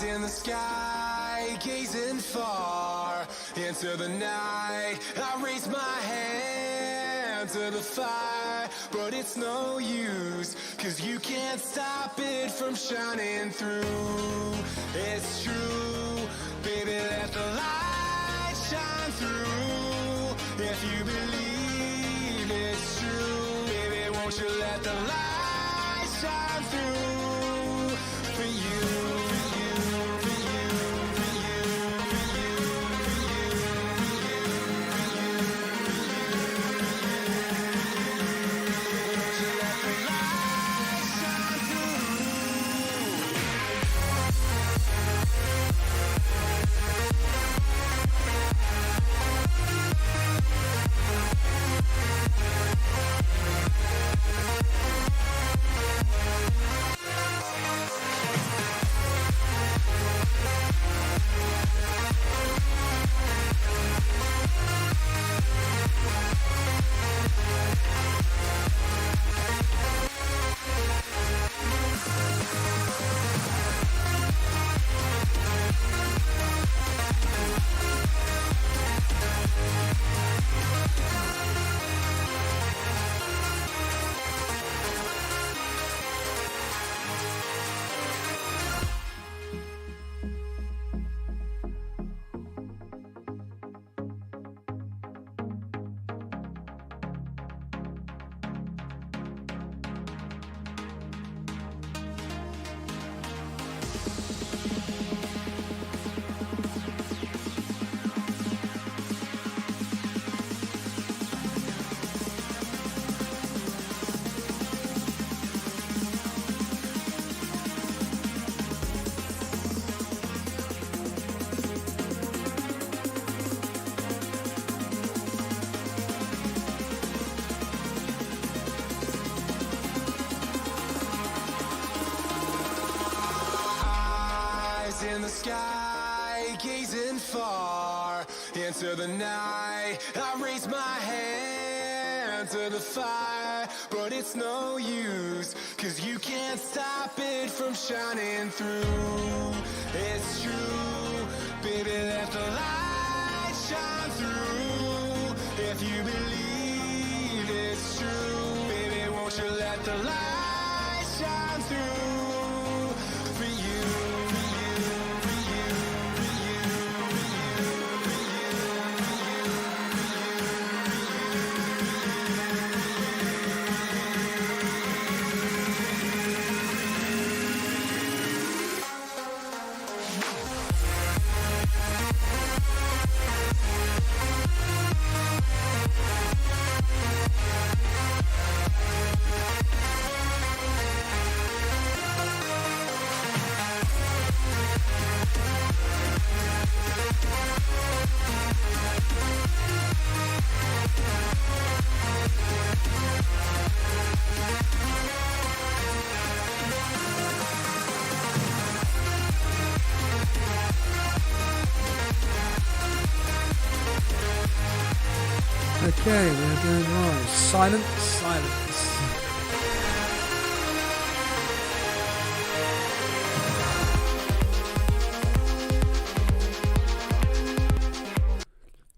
in the sky, gazing far into the night. I raise my hand to the fire, but it's no use, 'cause you can't stop it from shining through. It's true, baby, let the light shine through. If you believe it's true, baby, won't you let the light shine through for you. In the sky, gazing far into the night. I raise my hand to the fire, but it's no use, 'cause you can't stop it from shining through. It's true, baby, let the light shine through. If you believe it's true, baby, won't you let the light shine through for you. Okay, we're going live. Silence.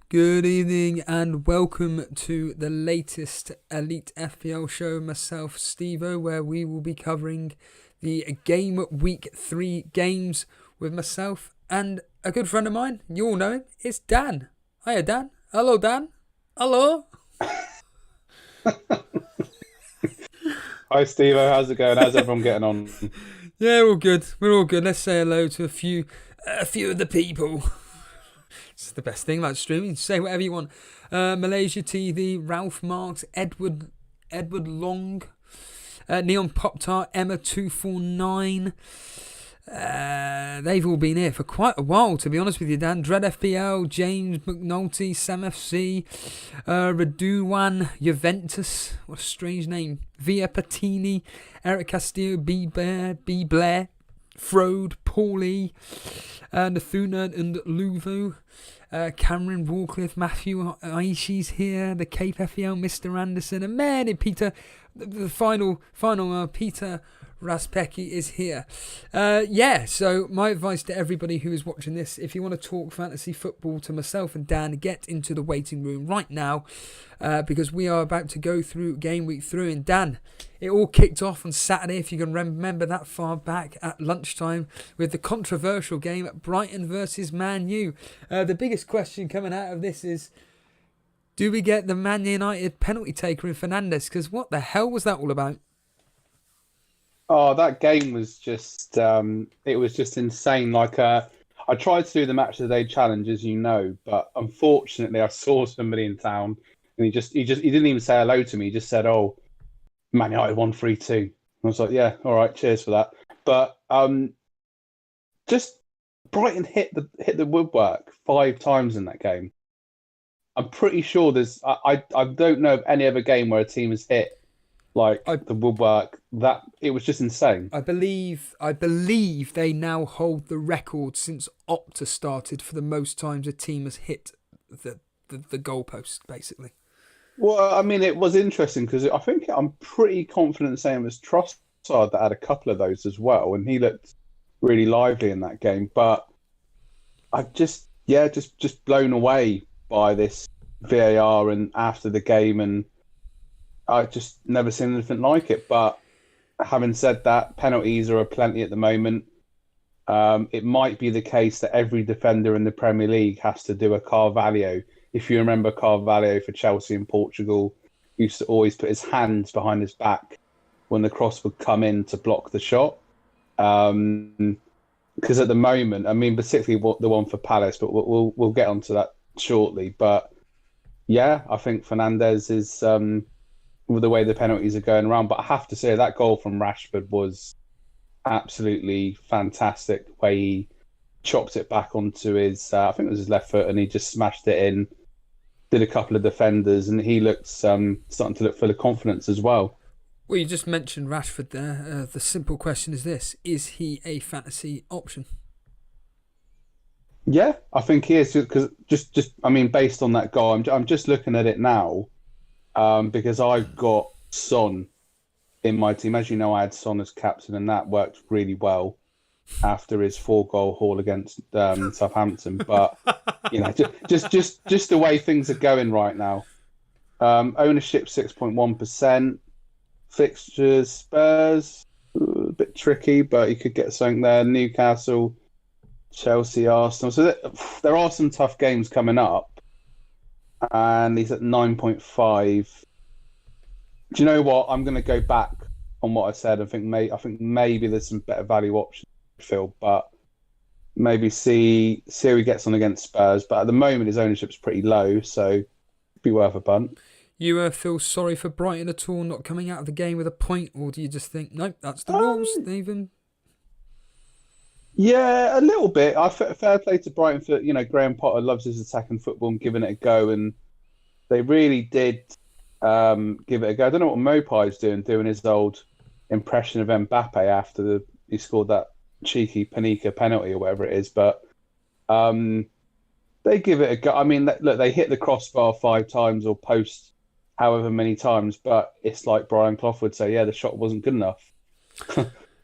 Good evening and welcome to the latest Elite FPL show. Myself, Stevo, where we will be covering the Gameweek 3 games with myself and a good friend of mine. You all know him. It's Dan. Hiya, Dan. Hello, Dan. Hello. Hi, Stevo. How's it going? How's everyone getting on? Yeah, we're all good. We're all good. Let's say hello to a few of the people. It's the best thing about streaming. Say whatever you want. Malaysia TV, Ralph Marks, Edward Long, Neon Pop Tart, Emma249. They've all been here for quite a while, to be honest with you, Dan. Dread FPL, James McNulty, Sam FC, Raduwan, Juventus, what a strange name, Via Patini, Eric Castillo, B Blair, Frode, Paulie, Nathuna and Luvo, Cameron Warcliffe, Matthew Aishi's here, the Cape FPL, Mr. Anderson, and many Peter, the final Peter Raspeki is here. So my advice to everybody who is watching this, if you want to talk fantasy football to myself and Dan, get into the waiting room right now, because we are about to go through Game Week 3. And Dan, it all kicked off on Saturday, if you can remember that far back, at lunchtime, with the controversial game at Brighton versus Man U. The biggest question coming out of this is, do we get the Man United penalty taker in Fernandes? Because what the hell was that all about? Oh, that game was just it was just insane. Like I tried to do the match of the day challenge, as you know, but unfortunately I saw somebody in town and he didn't even say hello to me. He just said, "Oh, Man United won 3-2." I was like, "Yeah, all right, cheers for that." But just Brighton hit the woodwork 5 times in that game. I'm pretty sure I don't know of any other game where a team has hit the woodwork. That it was just insane. I believe they now hold the record since Opta started for the most times a team has hit the goalpost, basically. Well, I mean, it was interesting because I'm pretty confident saying it was Trossard that had a couple of those as well, and he looked really lively in that game. But I just blown away by this VAR and after the game, and I just never seen anything like it. But having said that, penalties are aplenty at the moment. It might be the case that every defender in the Premier League has to do a Carvalho. If you remember Carvalho for Chelsea in Portugal, he used to always put his hands behind his back when the cross would come in to block the shot. Because at the moment, I mean, particularly the one for Palace, but we'll get onto that shortly. But yeah, I think Fernandes is with the way the penalties are going around. But I have to say that goal from Rashford was absolutely fantastic. The way he chopped it back onto his, I think it was his left foot, and he just smashed it in. Did a couple of defenders, and he looks starting to look full of confidence as well. Well, you just mentioned Rashford there. The simple question is this: is he a fantasy option? Yeah, I think he is, because I mean, based on that goal, I'm just looking at it now, because I've got Son in my team. As you know, I had Son as captain, and that worked really well after his 4-goal haul against Southampton. But you know, just the way things are going right now. Ownership 6.1%. Fixtures, Spurs, a bit tricky, but you could get something there. Newcastle, Chelsea, Arsenal. So there are some tough games coming up, and he's at 9.5. Do you know what? I'm going to go back on what I said. I think maybe there's some better value options, Phil, but maybe see how he gets on against Spurs. But at the moment, his ownership's pretty low, so it'd be worth a punt. You feel sorry for Brighton at all, not coming out of the game with a point, or do you just think, nope, that's the rules, even? Yeah, a little bit. Fair play to Brighton for, you know, Graham Potter loves his attacking football and giving it a go, and they really did give it a go. I don't know what Mopai is doing his old impression of Mbappe after he scored that cheeky Panika penalty or whatever it is, but they give it a go. I mean, look, they hit the crossbar 5 times or post however many times, but it's like Brian Clough would say, yeah, the shot wasn't good enough.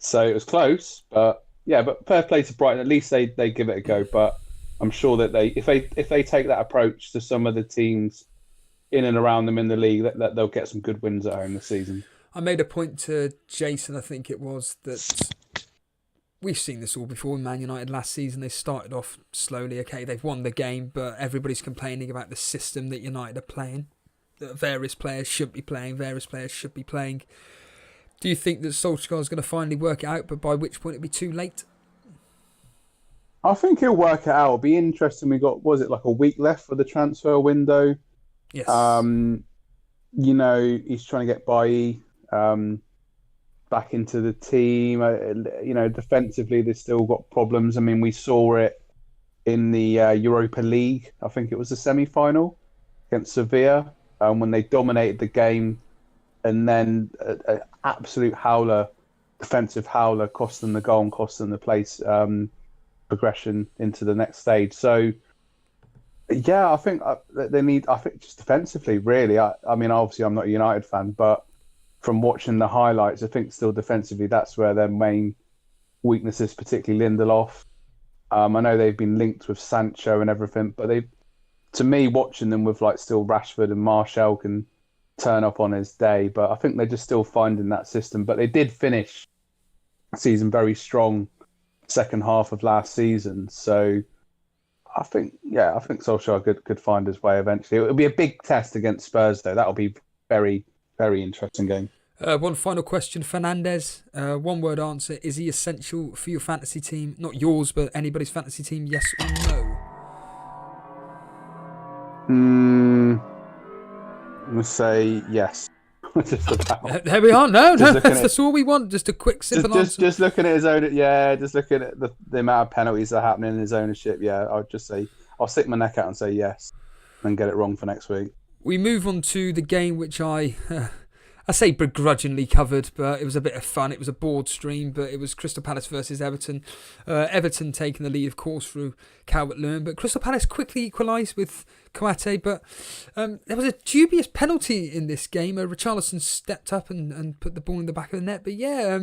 So it was close, but yeah, but fair play to Brighton. At least they give it a go. But I'm sure that if they take that approach to some of the teams in and around them in the league, that they'll get some good wins at home this season. I made a point to Jason, I think it was, that we've seen this all before in Man United last season. They started off slowly. Okay, they've won the game, but everybody's complaining about the system that United are playing. That various players should be playing, various players should be playing. Do you think that Solskjaer is going to finally work it out, but by which point it'll be too late? I think he'll work it out. It'll be interesting. We got, was it like a week left for the transfer window? Yes. You know, he's trying to get Bailly back into the team. You know, defensively, they've still got problems. I mean, we saw it in the Europa League. I think it was the semi-final against Sevilla when they dominated the game, and then an absolute howler, defensive howler, cost them the goal and cost them the place progression into the next stage. So, yeah, I think they need. I think just defensively, really. I mean, obviously, I'm not a United fan, but from watching the highlights, I think still defensively, that's where their main weakness is, particularly Lindelof. I know they've been linked with Sancho and everything, but to me, watching them with like still Rashford and Martial can turn up on his day, but I think they're just still finding that system. But they did finish the season very strong second half of last season, so I think Solskjaer could find his way eventually. It'll be a big test against Spurs, though. That'll be very, very interesting game. One final question, Fernandez. One word answer: is he essential for your fantasy team? Not yours, but anybody's fantasy team. Yes or no? I'm gonna say yes. Just about. There we are. No, that's all we want. Just a quick, simple answer. Just looking at his own. Yeah, just looking at the amount of penalties that are happening in his ownership. Yeah, I'll stick my neck out and say yes, and get it wrong for next week. We move on to the game which I say begrudgingly covered, but it was a bit of fun. It was a board stream, but it was Crystal Palace versus Everton. Everton taking the lead, of course, through Calvert-Lewin, but Crystal Palace quickly equalised with Kouyaté, but there was a dubious penalty in this game. Richarlison stepped up and put the ball in the back of the net, but yeah,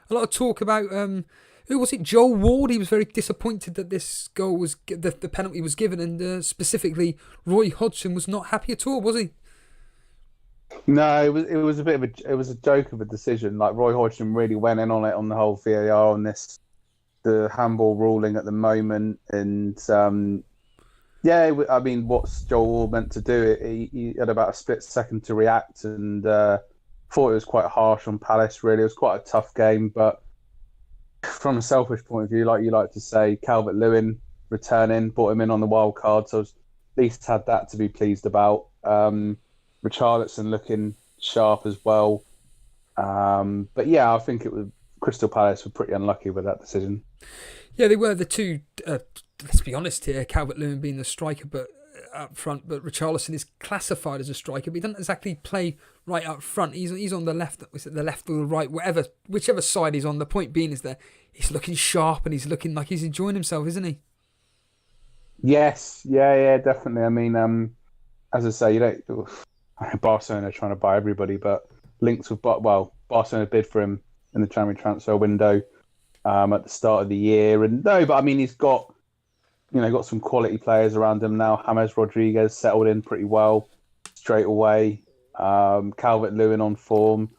a lot of talk about... who was it? Joel Ward. He was very disappointed that this goal was the penalty was given, and specifically Roy Hodgson was not happy at all, was he? No, it was a bit of a joke of a decision. Like Roy Hodgson really went in on it on the whole VAR on the handball ruling at the moment, and I mean, what's Joel Ward meant to do? He had about a split second to react, and thought it was quite harsh on Palace. Really, it was quite a tough game, but from a selfish point of view, like you like to say, Calvert-Lewin returning, brought him in on the wild card, so at least had that to be pleased about. Richarlison looking sharp as well. But yeah, I think Crystal Palace were pretty unlucky with that decision. Yeah, they were the two, let's be honest here, Calvert-Lewin being the striker but up front, but Richarlison is classified as a striker, but he doesn't exactly play right up front. He's on the left, is it the left or the right, whichever side he's on. The point being is that he's looking sharp and he's looking like he's enjoying himself, isn't he? Yes, yeah, definitely. I mean, as I say, Barcelona are trying to buy everybody, but links with Barcelona bid for him in the January transfer window at the start of the year, and but I mean he's got some quality players around him now. James Rodriguez settled in pretty well straight away. Calvert-Lewin on form,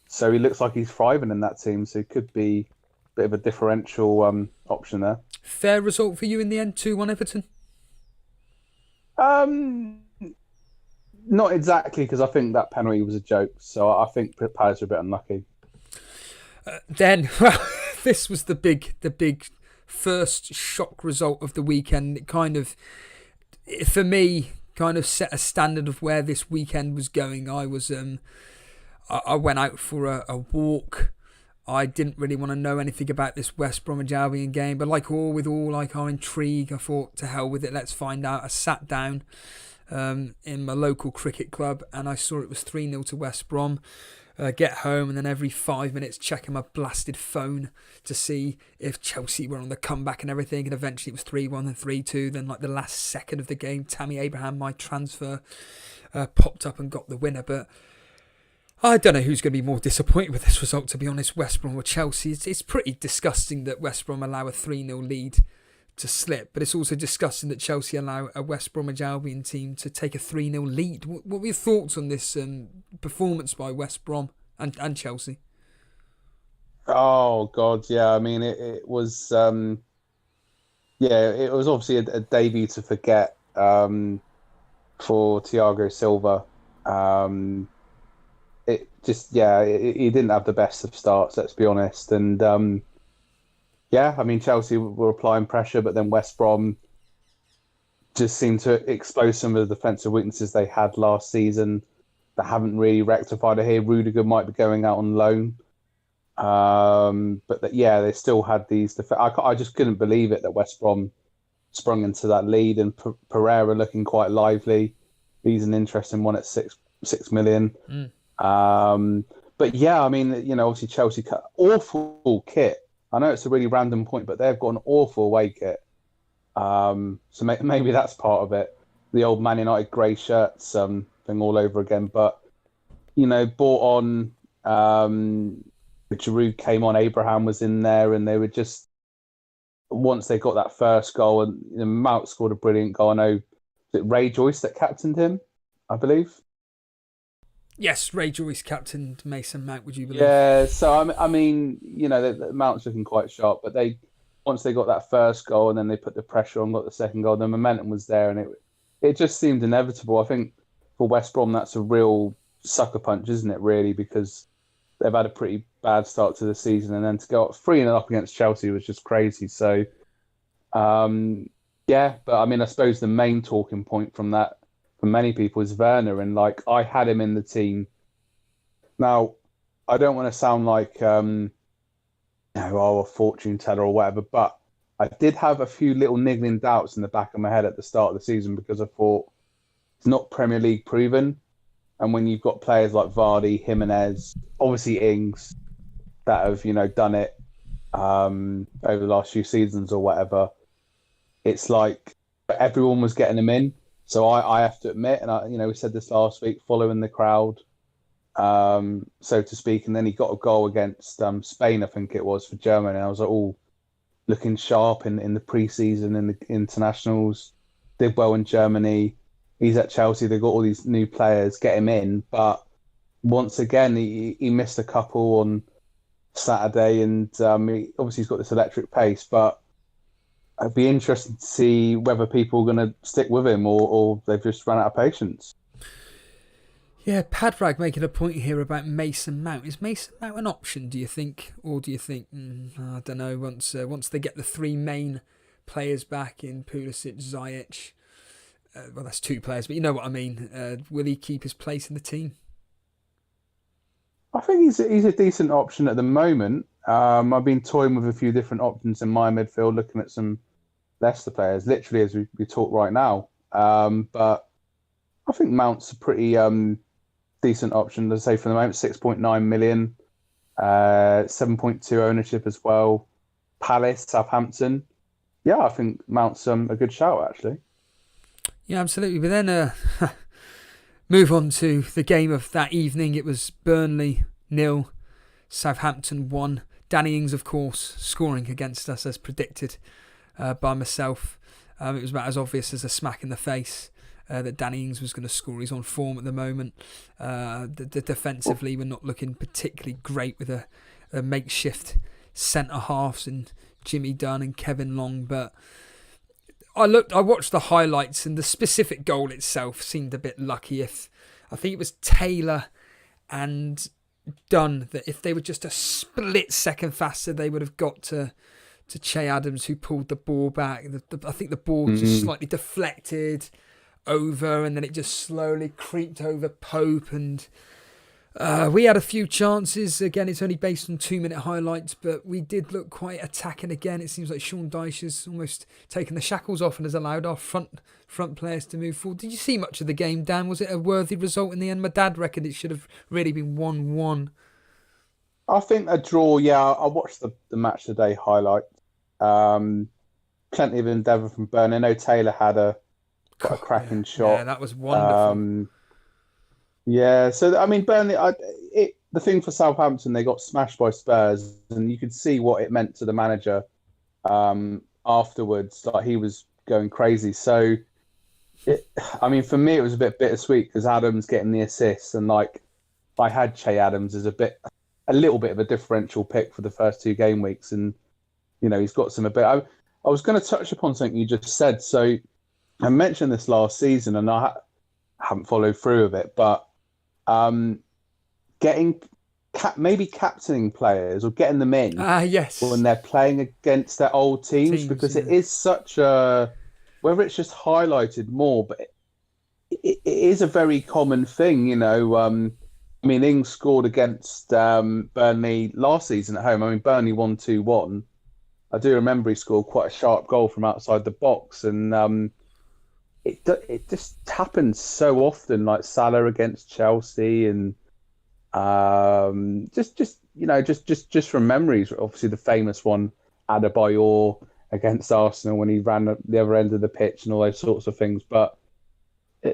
so he looks like he's thriving in that team. So he could be a bit of a differential option there. Fair result for you in the end, 2-1 Everton. Not exactly, because I think that penalty was a joke. So I think Palace are a bit unlucky. This was the big first shock result of the weekend. It kind of, for me, set a standard of where this weekend was going. I went out for a walk. I didn't really want to know anything about this West Bromwich Albion game, but with all our intrigue, I thought, to hell with it, let's find out. I sat down in my local cricket club, and I saw it was 3-0 to West Brom. Get home, and then every 5 minutes checking my blasted phone to see if Chelsea were on the comeback and everything, and eventually it was 3-1 and 3-2. Then the last second of the game, Tammy Abraham, my transfer, popped up and got the winner. But I don't know who's going to be more disappointed with this result, to be honest, West Brom or Chelsea. It's pretty disgusting that West Brom allow a 3-0 lead to slip, but it's also disgusting that Chelsea allow a West Bromwich Albion team to take a 3-0 lead. What were your thoughts on this performance by West Brom and Chelsea? Oh God, yeah. I mean, it was it was obviously a debut to forget for Thiago Silva. He didn't have the best of starts, let's be honest, and I mean, Chelsea were applying pressure, but then West Brom just seemed to expose some of the defensive weaknesses they had last season that haven't really rectified it here. Rudiger might be going out on loan. But they still had these... I just couldn't believe it that West Brom sprung into that lead, and Pereira looking quite lively. He's an interesting one at 6 million. But yeah, I mean, obviously Chelsea cut awful kit. I know it's a really random point, but they've got an awful away kit. So maybe that's part of it. The old Man United grey shirts thing all over again. But, bought on Giroud came on, Abraham was in there, and they were just, once they got that first goal, and Mount scored a brilliant goal. I know, was it Ray Joyce that captained him, I believe? Yes, Ray Joyce captained Mason Mount, would you believe? Yeah, so I mean, the Mount's looking quite sharp, but once they got that first goal and then they put the pressure on, got the second goal, the momentum was there, and it just seemed inevitable. I think for West Brom, that's a real sucker punch, isn't it, really? Because they've had a pretty bad start to the season, and then to go 3-0 up against Chelsea was just crazy. So, yeah, but I mean, I suppose the main talking point from that, for many people, is Werner, and like I had him in the team. Now, I don't want to sound like a fortune teller or whatever, but I did have a few little niggling doubts in the back of my head at the start of the season because I thought it's not Premier League proven. And when you've got players like Vardy, Jimenez, obviously Ings, that have, done it over the last few seasons or whatever, it's like everyone was getting them in. So I have to admit, and we said this last week, following the crowd, so to speak, and then he got a goal against Spain, I think it was, for Germany. And I was like, looking sharp in the pre-season, in the internationals, did well in Germany. He's at Chelsea. They've got all these new players, get him in. But once again, he missed a couple on Saturday, and he's got this electric pace. But it'd be interesting to see whether people are going to stick with him or they've just run out of patience. Yeah, Padrag making a point here about Mason Mount. Is Mason Mount an option, do you think? Or do you think, I don't know, once they get the three main players back in Pulisic, Ziyech, well, that's two players, but you know what I mean. Will he keep his place in the team? I think he's a decent option at the moment. I've been toying with a few different options in my midfield, looking at some Leicester players, literally as we talk right now. But I think Mount's a pretty decent option, let's say, for the moment. 6.9 million, 7.2 ownership as well. Palace, Southampton. Yeah, I think Mount's a good shout, actually. Yeah, absolutely. But then move on to the game of that evening. It was Burnley 0, Southampton 1. Danny Ings, of course, scoring against us as predicted by myself. It was about as obvious as a smack in the face that Danny Ings was going to score. He's on form at the moment. Defensively, we're not looking particularly great with a makeshift centre halves and Jimmy Dunn and Kevin Long, but I watched the highlights, and the specific goal itself seemed a bit lucky. I think it was Taylor and Dunn, that if they were just a split second faster, they would have got to Che Adams, who pulled the ball back. I think the ball just slightly deflected over, and then it just slowly creeped over Pope, and we had a few chances. Again, it's only based on 2-minute highlights, but we did look quite attacking again. It seems like Sean Dyche has almost taken the shackles off and has allowed our front players to move forward. Did you see much of the game, Dan? Was it a worthy result in the end? My dad reckoned it should have really been 1-1. I think a draw, yeah. I watched the match today highlight. Plenty of endeavour from Burnley. I know Taylor had quite a cracking shot. Yeah, that was wonderful. Yeah, so I mean, Burnley. The thing for Southampton, they got smashed by Spurs, and you could see what it meant to the manager afterwards. Like, he was going crazy. So, for me, it was a bit bittersweet because Adams getting the assists, and like I had Che Adams as a little bit of a differential pick for the first two game weeks, and he's got some a bit. I was going to touch upon something you just said. So I mentioned this last season, and I haven't followed through with it, but maybe captaining players or getting them in yes, when they're playing against their old teams, because it is such whether it's just highlighted more, but it is a very common thing. Ings scored against Burnley last season at home. Burnley won 2-1. I do remember he scored quite a sharp goal from outside the box, and it just happens so often, like Salah against Chelsea, and just from memories. Obviously, the famous one, Adebayor against Arsenal when he ran the other end of the pitch and all those sorts of things. But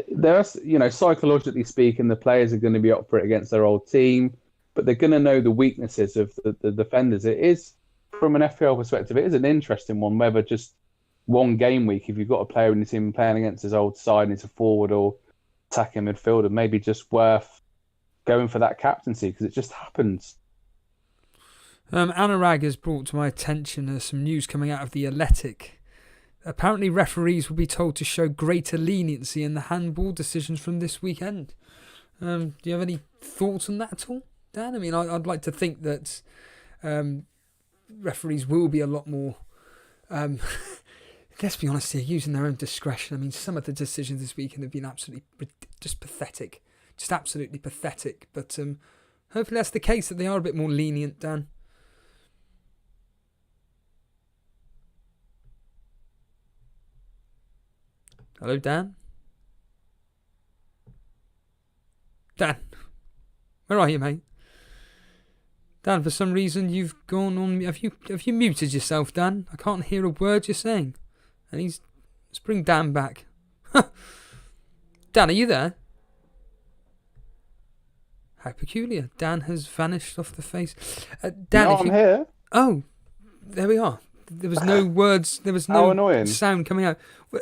there's, psychologically speaking, the players are going to be up for it against their old team. but they're going to know the weaknesses of the defenders. It is, from an FPL perspective, it is an interesting one, whether just one game week, if you've got a player in the team playing against his old side and it's a forward or attacking midfielder, maybe just worth going for that captaincy because it just happens. Anurag has brought to my attention some news coming out of the Athletic. Apparently referees will be told to show greater leniency in the handball decisions from this weekend. Do you have any thoughts on that at all, Dan? I mean, I'd like to think that referees will be a lot more, let's be honest here, using their own discretion. I mean, some of the decisions this weekend have been absolutely just pathetic. Just absolutely pathetic. But hopefully that's the case, that they are a bit more lenient, Dan. Hello, Dan? Dan, where are you, mate? Dan, for some reason you've gone on. Have you muted yourself, Dan? I can't hear a word you're saying. And let's bring Dan back. Dan, are you there? How peculiar. Dan has vanished off the face. Dan, no, I'm here. Oh, there we are. There was no words. There was How no annoying. sound coming out.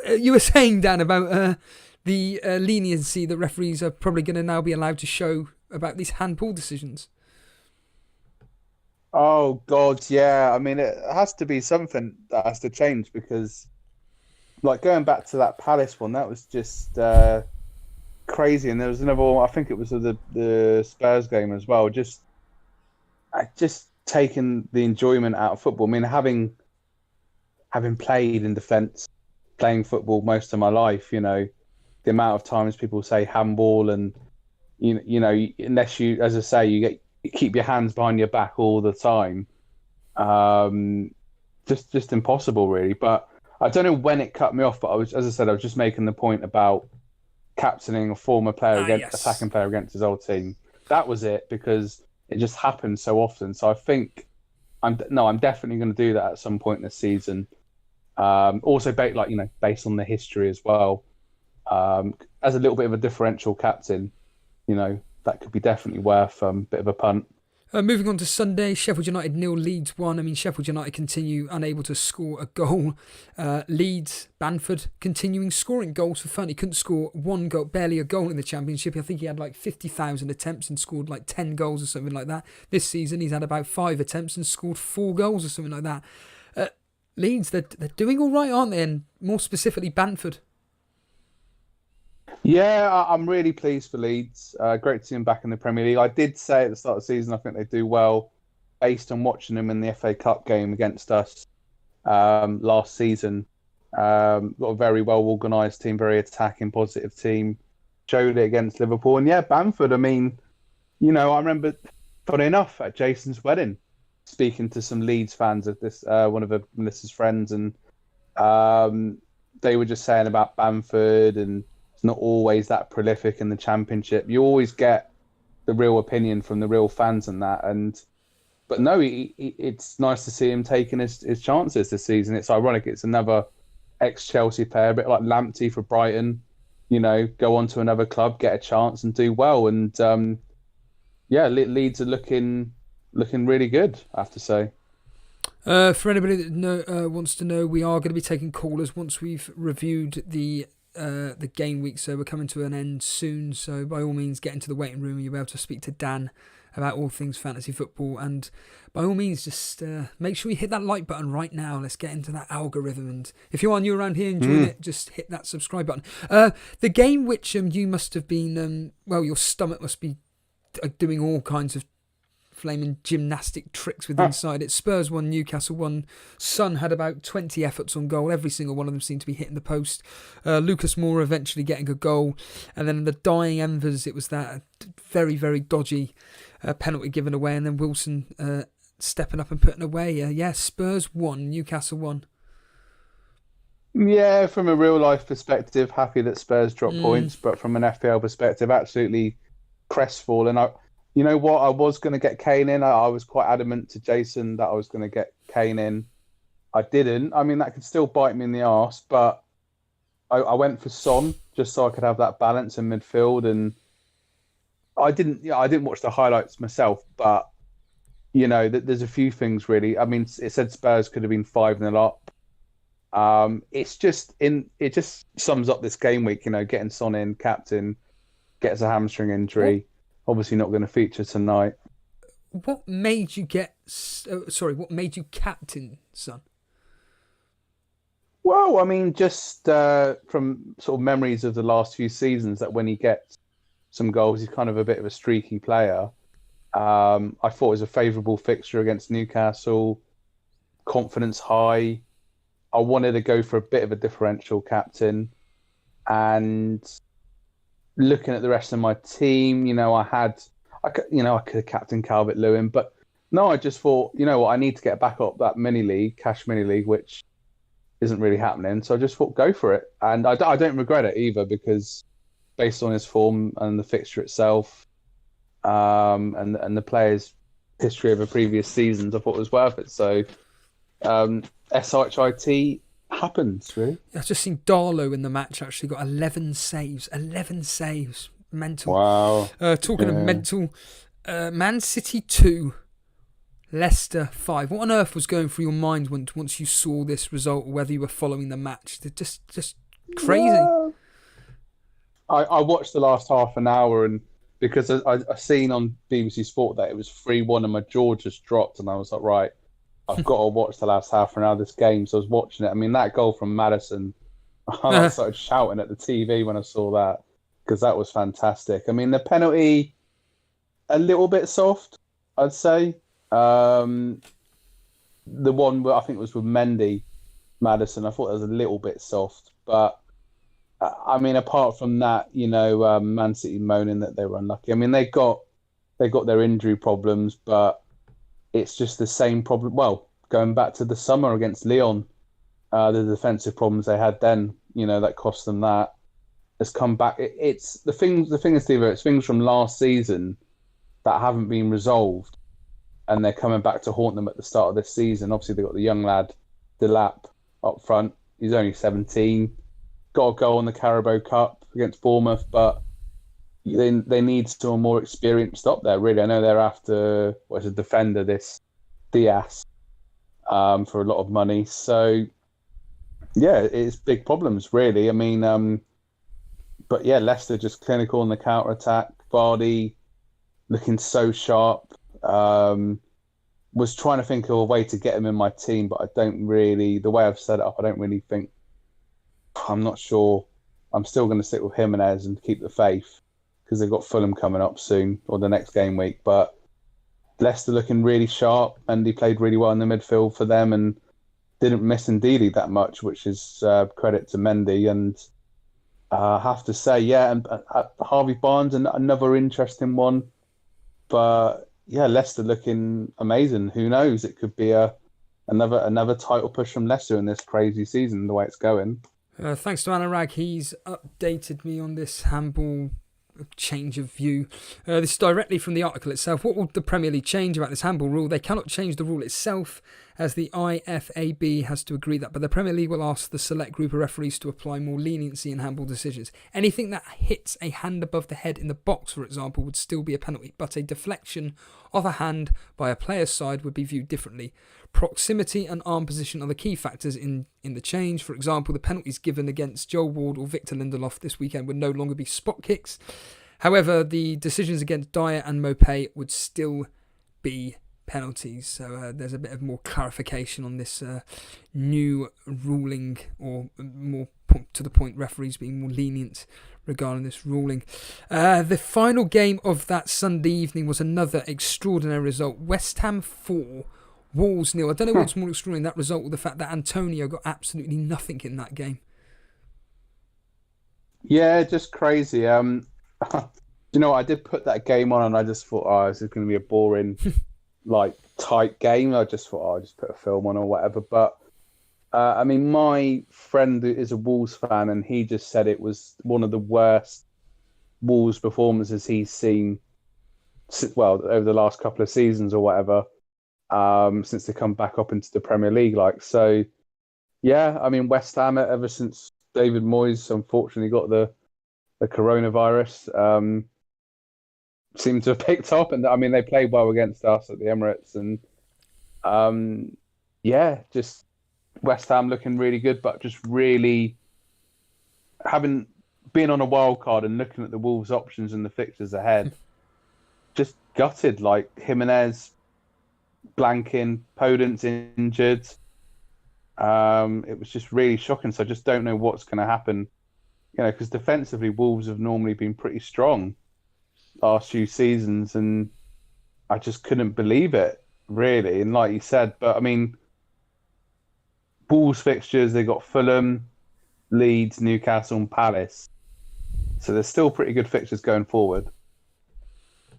You were saying, Dan, about the leniency that referees are probably going to now be allowed to show about these handball decisions. Oh, God, yeah. I mean, it has to be something that has to change because, like, going back to that Palace one, that was just crazy. And there was another one, I think it was the Spurs game as well, just taking the enjoyment out of football. I mean, having played in defence, playing football most of my life, you know, the amount of times people say handball and, you know, unless you, as I say, you keep your hands behind your back all the time, just impossible, really. But I don't know when it cut me off, but I was just making the point about captaining a former player attacking player against his old team. That was it, because it just happens so often. So I think I'm definitely going to do that at some point this season. Also, based on the history as well, as a little bit of a differential captain, you know, that could be definitely worth a bit of a punt. Moving on to Sunday, Sheffield United 0, Leeds 1. I mean, Sheffield United continue unable to score a goal. Leeds, Bamford continuing scoring goals for fun. He couldn't score one goal, barely a goal in the Championship. I think he had like 50,000 attempts and scored like 10 goals or something like that. This season, he's had about 5 attempts and scored 4 goals or something like that. Leeds, they're doing all right, aren't they? And more specifically, Bamford. Yeah, I'm really pleased for Leeds. Great to see them back in the Premier League. I did say at the start of the season I think they do well based on watching them in the FA Cup game against us last season. Got a very well organised team, very attacking, positive team. Showed it against Liverpool. And yeah, Bamford, I mean, you know, I remember, funny enough, at Jason's wedding, speaking to some Leeds fans of this, one of Melissa's friends, and they were just saying about Bamford, and it's not always that prolific in the Championship. You always get the real opinion from the real fans and that. But no, it's nice to see him taking his chances this season. It's ironic. It's another ex-Chelsea player, a bit like Lamptey for Brighton. You know, go on to another club, get a chance and do well. And Leeds are looking really good, I have to say. For anybody that wants to know, we are going to be taking callers once we've reviewed the game week, so we're coming to an end soon. So by all means, get into the waiting room and you'll be able to speak to Dan about all things fantasy football. And by all means, just make sure you hit that like button right now. Let's get into that algorithm. And if you are new around here enjoying it, just hit that subscribe button. The game which you must have been, your stomach must be doing all kinds of flaming gymnastic tricks with inside it. Spurs 1, Newcastle 1. Son had about 20 efforts on goal. Every single one of them seemed to be hitting the post. Lucas Moura eventually getting a goal. And then in the dying embers, it was that very, very dodgy penalty given away. And then Wilson stepping up and putting away. Spurs 1, Newcastle 1. Yeah, from a real life perspective, happy that Spurs dropped points. But from an FPL perspective, absolutely crestfallen. You know what? I was going to get Kane in. I was quite adamant to Jason that I was going to get Kane in. I didn't. I mean, that could still bite me in the arse, but I went for Son just so I could have that balance in midfield. And I didn't. Yeah, I didn't watch the highlights myself, but there's a few things really. I mean, it said Spurs could have been 5-0 up. It just sums up this game week. Getting Son in, captain, gets a hamstring injury. Obviously, not going to feature tonight. What made you what made you captain, Son? Well, I mean, just from sort of memories of the last few seasons, that when he gets some goals, he's kind of a bit of a streaky player. I thought it was a favourable fixture against Newcastle, confidence high. I wanted to go for a bit of a differential captain, and looking at the rest of my team, I could have captained Calvert-Lewin, but no, I just thought, I need to get back up that cash mini league, which isn't really happening. So I just thought, go for it, and I don't regret it either, because based on his form and the fixture itself, and the players' history over previous seasons, I thought it was worth it. So SHIT happens, really. I've just seen Darlow in the match actually got 11 saves. 11 saves. Mental. Wow. Talking of mental, Man City 2, Leicester 5. What on earth was going through your mind once you saw this result, or whether you were following the match? Just crazy. Yeah. I watched the last half an hour, and because I seen on BBC Sport that it was 3-1 and my jaw just dropped, and I was like, right, I've got to watch the last half an hour of this game. So I was watching it. I mean, that goal from Maddison, I started shouting at the TV when I saw that, because that was fantastic. I mean, the penalty, a little bit soft, I'd say. The one where I think it was with Maddison, I thought it was a little bit soft. But, I mean, apart from that, Man City moaning that they were unlucky. I mean, they got their injury problems, but it's just the same problem. Well, going back to the summer against Lyon, the defensive problems they had then, that cost them that, has come back. It's the thing is, Steve, it's things from last season that haven't been resolved, and they're coming back to haunt them at the start of this season. Obviously, they've got the young lad, Delap, up front. He's only 17. Got a goal in the Carabao Cup against Bournemouth, but they need someone more experienced up there, really. I know they're after, a defender, this Diaz, for a lot of money. So, yeah, it's big problems, really. I mean, but yeah, Leicester just clinical on the counter-attack. Vardy looking so sharp. Was trying to think of a way to get him in my team, but I don't really, the way I've set it up, I don't really think, I'm not sure. I'm still going to stick with Jimenez and keep the faith, because they've got Fulham coming up soon, or the next game week. But Leicester looking really sharp, and he played really well in the midfield for them, and didn't miss Ndidi that much, which is credit to Mendy. And I have to say, yeah, and Harvey Barnes, another interesting one. But yeah, Leicester looking amazing. Who knows? It could be another title push from Leicester in this crazy season, the way it's going. Thanks to Anurag, he's updated me on this handball change of view. This is directly from the article itself. What will the Premier League change about this handball rule? They cannot change the rule itself, as the IFAB has to agree that, but the Premier League will ask the select group of referees to apply more leniency in handball decisions. Anything that hits a hand above the head in the box, for example, would still be a penalty, but a deflection of a hand by a player's side would be viewed differently. Proximity and arm position are the key factors in the change. For example, the penalties given against Joel Ward or Victor Lindelof this weekend would no longer be spot kicks. However, the decisions against Dyer and Mopé would still be penalties. So there's a bit of more clarification on this new ruling, or more to the point, referees being more lenient regarding this ruling. The final game of that Sunday evening was another extraordinary result. West Ham 4, Wolves 0. I don't know what's more extraordinary, that result, or the fact that Antonio got absolutely nothing in that game. Yeah, just crazy. I did put that game on, and I just thought, this is going to be a boring, tight game. I just thought, I'll just put a film on or whatever. But, I mean, my friend is a Wolves fan, and he just said it was one of the worst Wolves performances he's seen, over the last couple of seasons or whatever, since they come back up into the Premier League. So, yeah, I mean, West Ham, ever since David Moyes unfortunately got the coronavirus, seem to have picked up. And I mean, they played well against us at the Emirates. And just West Ham looking really good, but just really having been on a wild card and looking at the Wolves options and the fixtures ahead, just gutted. Like Jimenez blanking, Podence injured. It was just really shocking. So I just don't know what's going to happen. Because defensively, Wolves have normally been pretty strong last few seasons, and I just couldn't believe it, really. And like you said, but I mean, Wolves fixtures, they got Fulham, Leeds, Newcastle, and Palace. So there's still pretty good fixtures going forward.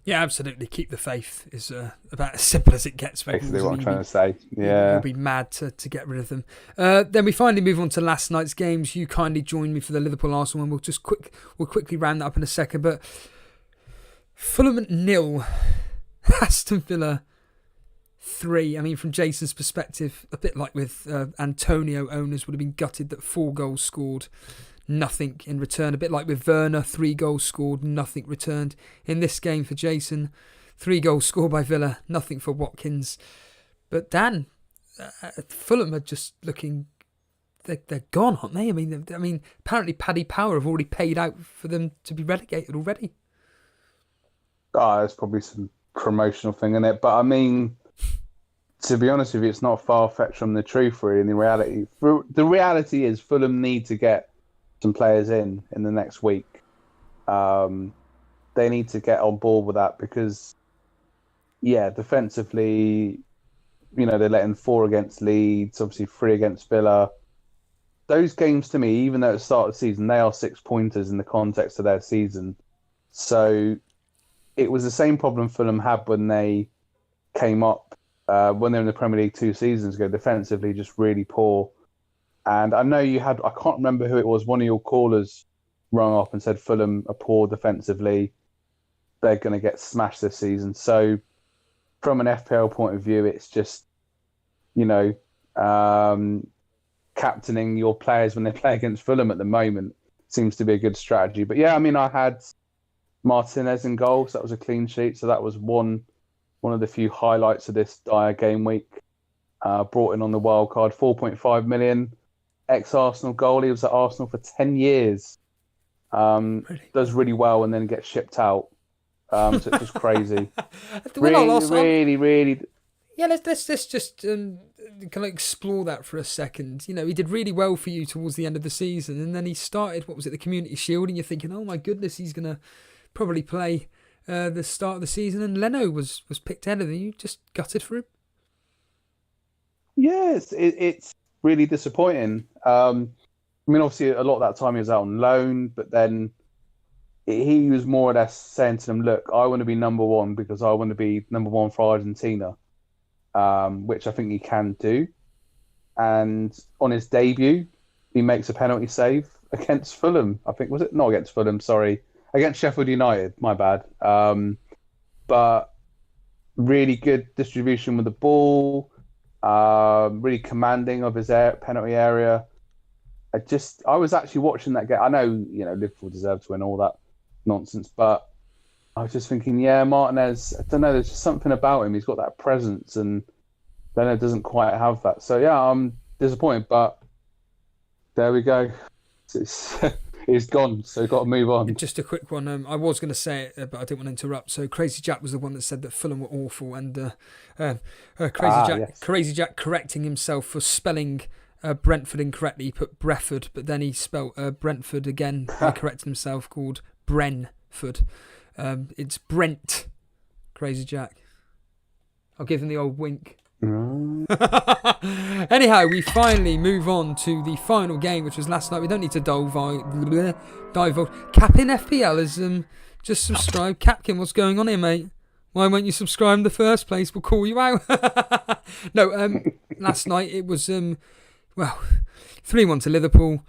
Yeah, absolutely. Keep the faith is about as simple as it gets. Basically what I'm trying to say. Yeah. You'll be mad to get rid of them. Then we finally move on to last night's games. You kindly joined me for the Liverpool-Arsenal one. We'll quickly round that up in a second. But Fulham 0, Aston Villa 3. I mean, from Jason's perspective, a bit like with Antonio, owners would have been gutted that 4 goals scored, nothing in return. A bit like with Werner, 3 goals scored, nothing returned. In this game for Jason, 3 goals scored by Villa, nothing for Watkins. But Dan, Fulham are just looking, they're gone, aren't they? I mean, apparently Paddy Power have already paid out for them to be relegated already. There's probably some promotional thing in it, but I mean, to be honest with you, it's not far-fetched from the truth, really. In the reality is Fulham need to get some players in the next week. They need to get on board with that because, defensively, they're letting 4 against Leeds, obviously 3 against Villa. Those games, to me, even though at the start of the season, they are 6-pointers in the context of their season. So it was the same problem Fulham had when they came up, when they were in the Premier League 2 seasons ago, defensively just really poor. And I know I can't remember who it was, one of your callers rung up and said Fulham are poor defensively. They're going to get smashed this season. So from an FPL point of view, it's just, captaining your players when they play against Fulham at the moment seems to be a good strategy. But yeah, I mean, I had Martinez in goal, so that was a clean sheet. So that was one of the few highlights of this dire game week. Brought in on the wild card, 4.5 million. Ex-Arsenal goalie, was at Arsenal for 10 years. Really? Does really well and then gets shipped out. So it's just crazy. Really. Yeah, let's just kind of explore that for a second. He did really well for you towards the end of the season, and then he started, the Community Shield, and you're thinking, oh my goodness, he's going to probably play the start of the season, and Leno was picked ahead of him. You just gutted for him? Yes, it's really disappointing. I mean, obviously, a lot of that time he was out on loan, but then he was more or less saying to them, look, I want to be number one because I want to be number one for Argentina, which I think he can do. And on his debut, he makes a penalty save against Fulham. I think, was it? Not against Fulham, sorry. Against Sheffield United, my bad. But really good distribution with the ball. Really commanding of his penalty area. I was actually watching that game. I know, Liverpool deserve to win, all that nonsense, but I was just thinking, Martinez, I don't know, there's just something about him. He's got that presence, and Leno doesn't quite have that. So I'm disappointed, but there we go. He's gone, so got to move on. Just a quick one. I was going to say it, but I didn't want to interrupt. So Crazy Jack was the one that said that Fulham were awful, and Crazy Jack correcting himself for spelling Brentford incorrectly. He put Brefford, but then he spelt Brentford again by correcting himself, called Brentford. It's Brent. Crazy Jack. I'll give him the old wink. Anyhow, we finally move on to the final game, which was last night. We don't need to divulge. Capin FPL has just subscribed. Capkin, what's going on here, mate? Why won't you subscribe in the first place? We'll call you out. No, last night it was 3-1 to Liverpool.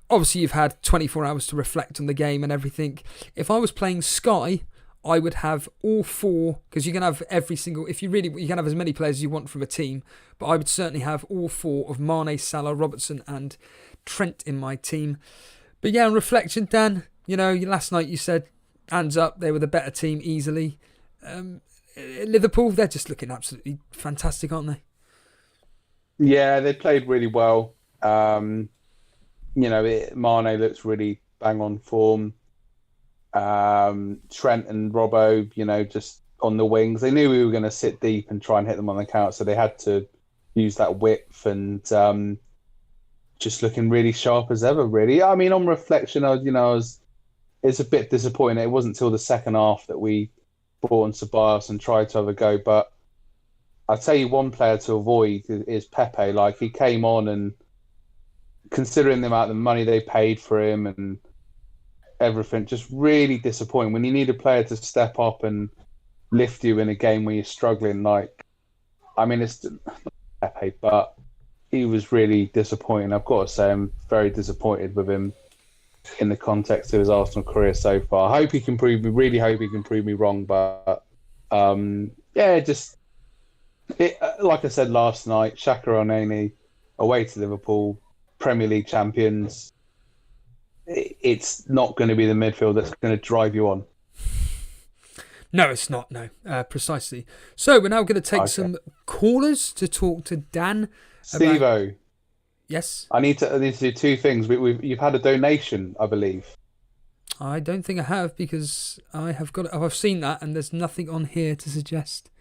Obviously, you've had 24 hours to reflect on the game and everything. If I was playing Sky, I would have all 4, because you can have every single, you can have as many players as you want from a team, but I would certainly have all 4 of Mane, Salah, Robertson and Trent in my team. But yeah, on reflection, Dan, last night you said hands up, they were the better team easily. Liverpool, they're just looking absolutely fantastic, aren't they? Yeah, they played really well. Mane looks really bang on form. Trent and Robbo, just on the wings. They knew we were going to sit deep and try and hit them on the count, so they had to use that width and just looking really sharp as ever, really. I mean, on reflection, it's a bit disappointing. It wasn't until the second half that we brought on Ceballos and tried to have a go, but I'll tell you one player to avoid is Pepe. Like, he came on and considering the amount of money they paid for him and everything, just really disappointing. When you need a player to step up and lift you in a game where you're struggling, it's Pepe, but he was really disappointing. I've got to say, I'm very disappointed with him in the context of his Arsenal career so far. I hope he can really hope he can prove me wrong, but like I said last night, Xhaka Onana away to Liverpool, Premier League champions. It's not going to be the midfield that's going to drive you on. No, it's not. No, precisely. So we're now going to take some callers to talk to Dan. Steve-O. Yes. I need to do two things. You've had a donation, I believe. I don't think I have, because I've seen that and there's nothing on here to suggest.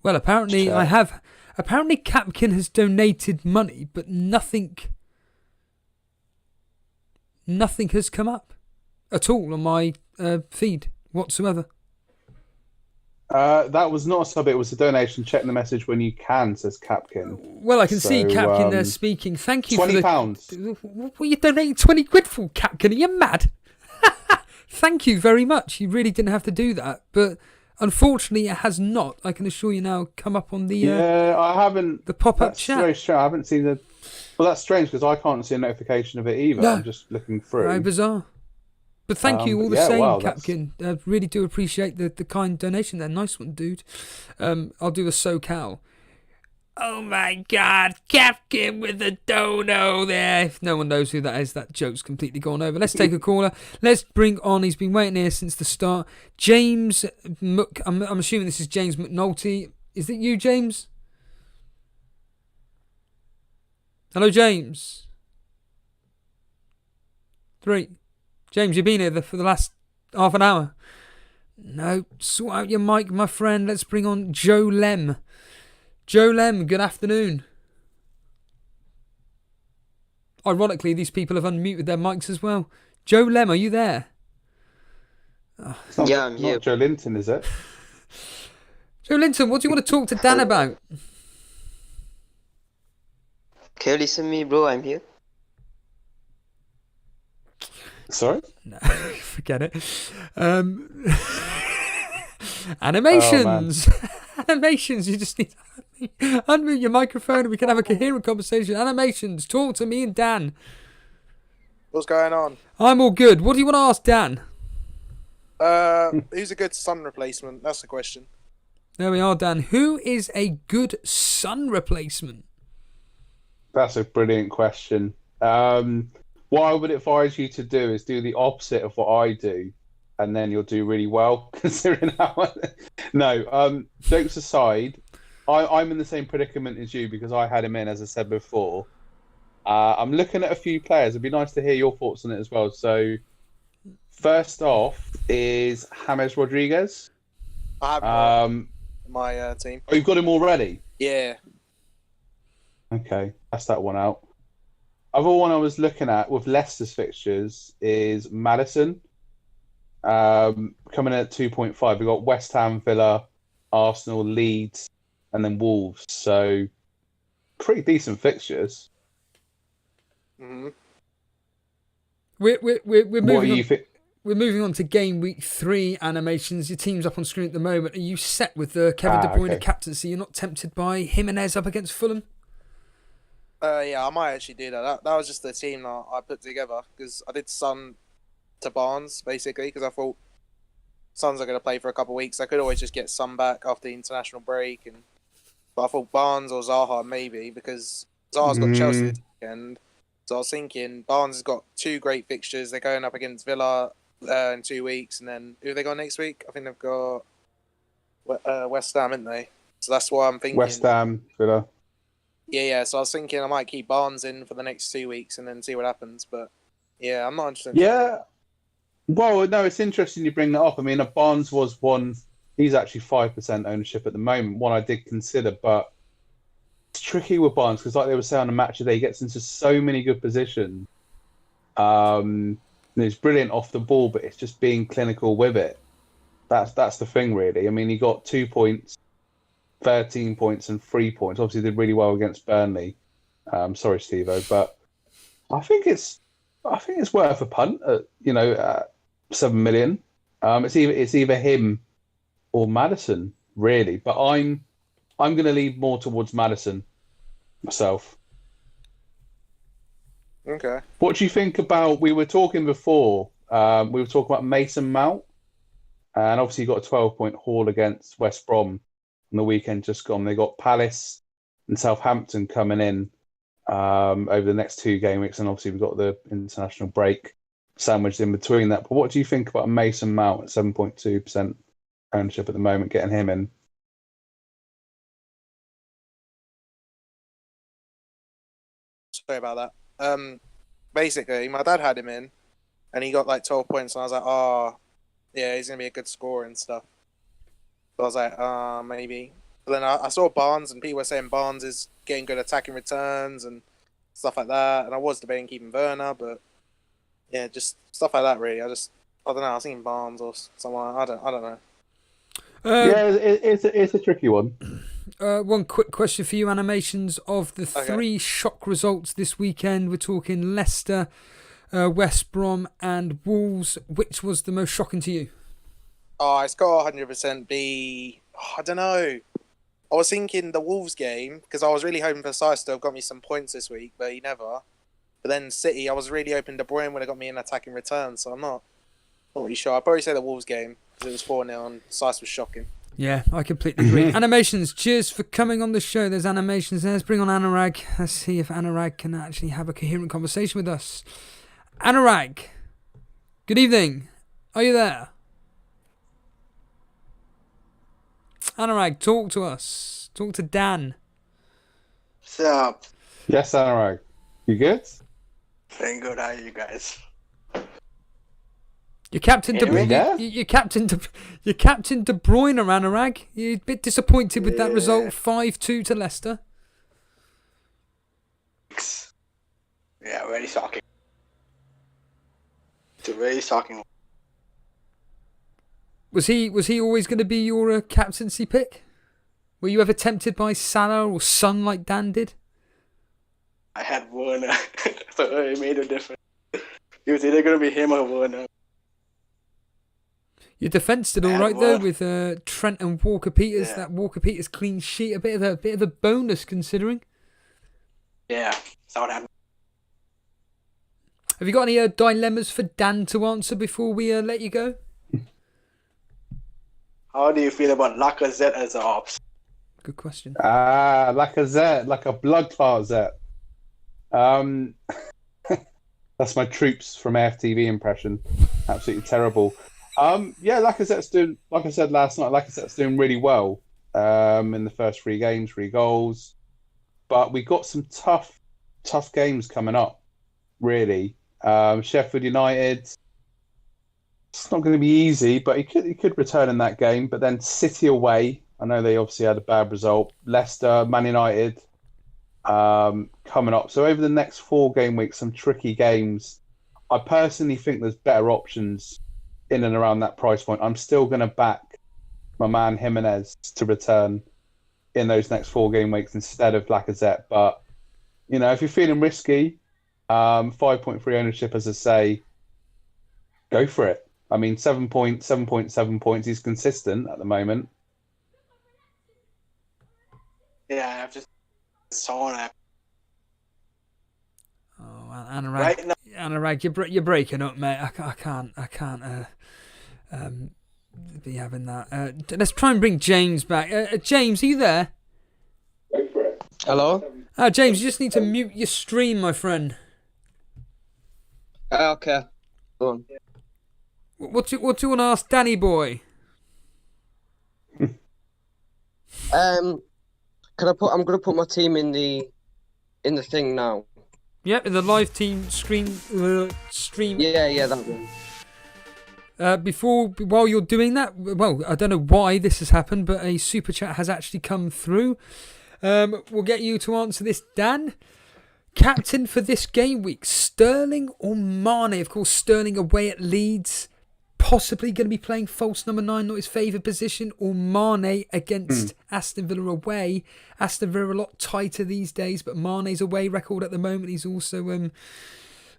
Well, apparently I have. Apparently Capkin has donated money, but nothing has come up at all on my feed whatsoever. That was not a sub, it was a donation. Check the message when you can, says Capkin. Well, I can see Capkin there speaking. Thank you £20. What are you donating 20 quid for, Capkin? Are you mad? Thank you very much. You really didn't have to do that, but unfortunately, it has not. I can assure you now. Come up on the I haven't. The pop-up that's chat. Very strange. I haven't seen the. Well, that's strange because I can't see a notification of it either. No. I'm just looking through. Very bizarre. But thank you all the same, Capkin. I really do appreciate the kind donation there. Nice one, dude. I'll do a SoCal. Oh my God, Capkin with the dono there. If no one knows who that is, that joke's completely gone over. Let's take a caller. Let's bring on, he's been waiting here since the start, James I'm assuming this is James McNulty. Is it you, James? Hello, James. 3. James, you've been here for the last half an hour. No, sort out your mic, my friend. Let's bring on Joe Lem. Joe Lem, good afternoon. Ironically, these people have unmuted their mics as well. Joe Lem, are you there? Yeah, I'm here. Not Joe Linton, is it? Joe Linton, what do you want to talk to Dan about? Can you listen to me, bro? I'm here. Sorry? No, forget it. Animations. Animations. You just need to unmute your microphone and we can have a coherent conversation. Animations. Talk to me and Dan. What's going on? I'm all good. What do you want to ask Dan? Who's a good Sun replacement? That's the question. There we are, Dan. Who is a good Sun replacement? That's a brilliant question. What I would advise you to do is do the opposite of what I do, and then you'll do really well, considering how... No, jokes aside, I'm in the same predicament as you because I had him in, as I said before. I'm looking at a few players. It'd be nice to hear your thoughts on it as well. So, first off is James Rodriguez. I have my team. Oh, you've got him already? Yeah. Okay, that's that one out. Other one I was looking at with Leicester's fixtures is Maddison. Coming in at 2.5. We've got West Ham, Villa, Arsenal, Leeds, and then Wolves. So, pretty decent fixtures. Mm-hmm. We're moving on. We're moving on to game week 3 animations. Your team's up on screen at the moment. Are you set with the Kevin De Bruyne captaincy? You're not tempted by Jimenez up against Fulham? Yeah, I might actually do that. That was just the team that I put together because I did Son to Barnes basically because I thought Sons are going to play for a couple of weeks. I could always just get Son back after the international break, but I thought Barnes or Zaha maybe because Zaha's got Chelsea this weekend. So I was thinking Barnes has got 2 great fixtures. They're going up against Villa in 2 weeks, and then who have they got next week? I think they've got West Ham, haven't they? So that's why I'm thinking. West Ham, Villa. Yeah. So I was thinking I might keep Barnes in for the next 2 weeks and then see what happens. But yeah, I'm not interested. Yeah. Well, no, it's interesting you bring that up. I mean, Barnes was one. He's actually 5% ownership at the moment. One I did consider, but it's tricky with Barnes because, like they were saying on the match today, he gets into so many good positions. And he's brilliant off the ball, but it's just being clinical with it. That's the thing, really. I mean, he got 2 points, 13 points, and 3 points. Obviously, did really well against Burnley. Sorry, Steve-O, but I think it's worth a punt at 7 million. It's either him or Maddison, really. But I'm going to lean more towards Maddison myself. Okay. What do you think about? We were talking before. We were talking about Mason Mount, and obviously you got a 12-point haul against West Brom on the weekend just gone. They got Palace and Southampton coming in over the next 2 game weeks, and obviously we've got the international break sandwiched in between that. But what do you think about Mason Mount at 7.2% ownership at the moment, getting him in? Sorry about that. Basically, my dad had him in, and he got like 12 points, and I was like, oh, yeah, he's gonna be a good scorer and stuff. So I was like, maybe. But then I saw Barnes, and people were saying Barnes is getting good attacking returns and stuff like that. And I was debating keeping Werner, but yeah, just stuff like that. Really, I don't know. I was thinking Barnes or someone. I don't know. Yeah, it's a tricky one. One quick question for you, Animations. Of the 3 shock results this weekend, we're talking Leicester, West Brom and Wolves. Which was the most shocking to you? Oh, it's got 100% be... Oh, I don't know. I was thinking the Wolves game, because I was really hoping for Sice to have got me some points this week, but he never. But then City, I was really hoping De Bruyne would have got me an attacking return, so I'm not really sure. I'd probably say the Wolves game, because it was 4-0 and Sice was shocking. Yeah, I completely agree. Animations, cheers for coming on the show. There's Animations there. Let's bring on Anurag. Let's see if Anurag can actually have a coherent conversation with us. Anurag, good evening. Are you there? Anurag, talk to us. Talk to Dan. What's up? Yes, Anurag. You good? Very good. How are you guys? You're Captain De Bruyne. Yeah. You're Captain De Bruyne, Anurag. You're a bit disappointed with that result, 5-2 to Leicester. Yeah, very shocking. It's a very shocking. Was he always going to be your captaincy pick? Were you ever tempted by Salah or Son like Dan did? I had Werner, so it made a difference. It was either going to be him or Werner. Your defence did all right though with Trent and Walker Peters. Yeah. That Walker Peters clean sheet, a bit of a bonus considering. Yeah, saw what happened. Have you got any dilemmas for Dan to answer before we let you go? How do you feel about Lacazette as an ops? Good question. Lacazette, like a blood clot Zet. That's my Troops from AFTV impression. Absolutely terrible. Yeah, Lacazette's doing, like I said last night, Lacazette's doing really well in the first 3 games, 3 goals. But we got some tough games coming up, really. Sheffield United, it's not going to be easy, but he could return in that game. But then City away, I know they obviously had a bad result. Leicester, Man United coming up. So over the next 4 game weeks, some tricky games. I personally think there's better options in and around that price point. I'm still going to back my man Jimenez to return in those next 4 game weeks instead of Lacazette. But, you know, if you're feeling risky, 5.3 ownership, as I say, go for it. I mean, 7.7 points. He's consistent at the moment. Yeah, I've just saw that. Oh, Anurag, Right now, Anurag, you're breaking up, mate. I can't be having that. Let's try and bring James back. James, are you there? Hello? James, you just need to mute your stream, my friend. Okay. Go on. What do you want to ask Danny boy? Can I put? I'm gonna put my team in the thing now. Yep, in the live team stream. Yeah, that one. While you're doing that, well, I don't know why this has happened, but a super chat has actually come through. We'll get you to answer this, Dan. Captain for this game week, Sterling or Mane? Of course, Sterling away at Leeds, possibly going to be playing false number 9, not his favoured position, or Mane against Aston Villa away. Aston Villa a lot tighter these days, but Mane's away record at the moment. He's also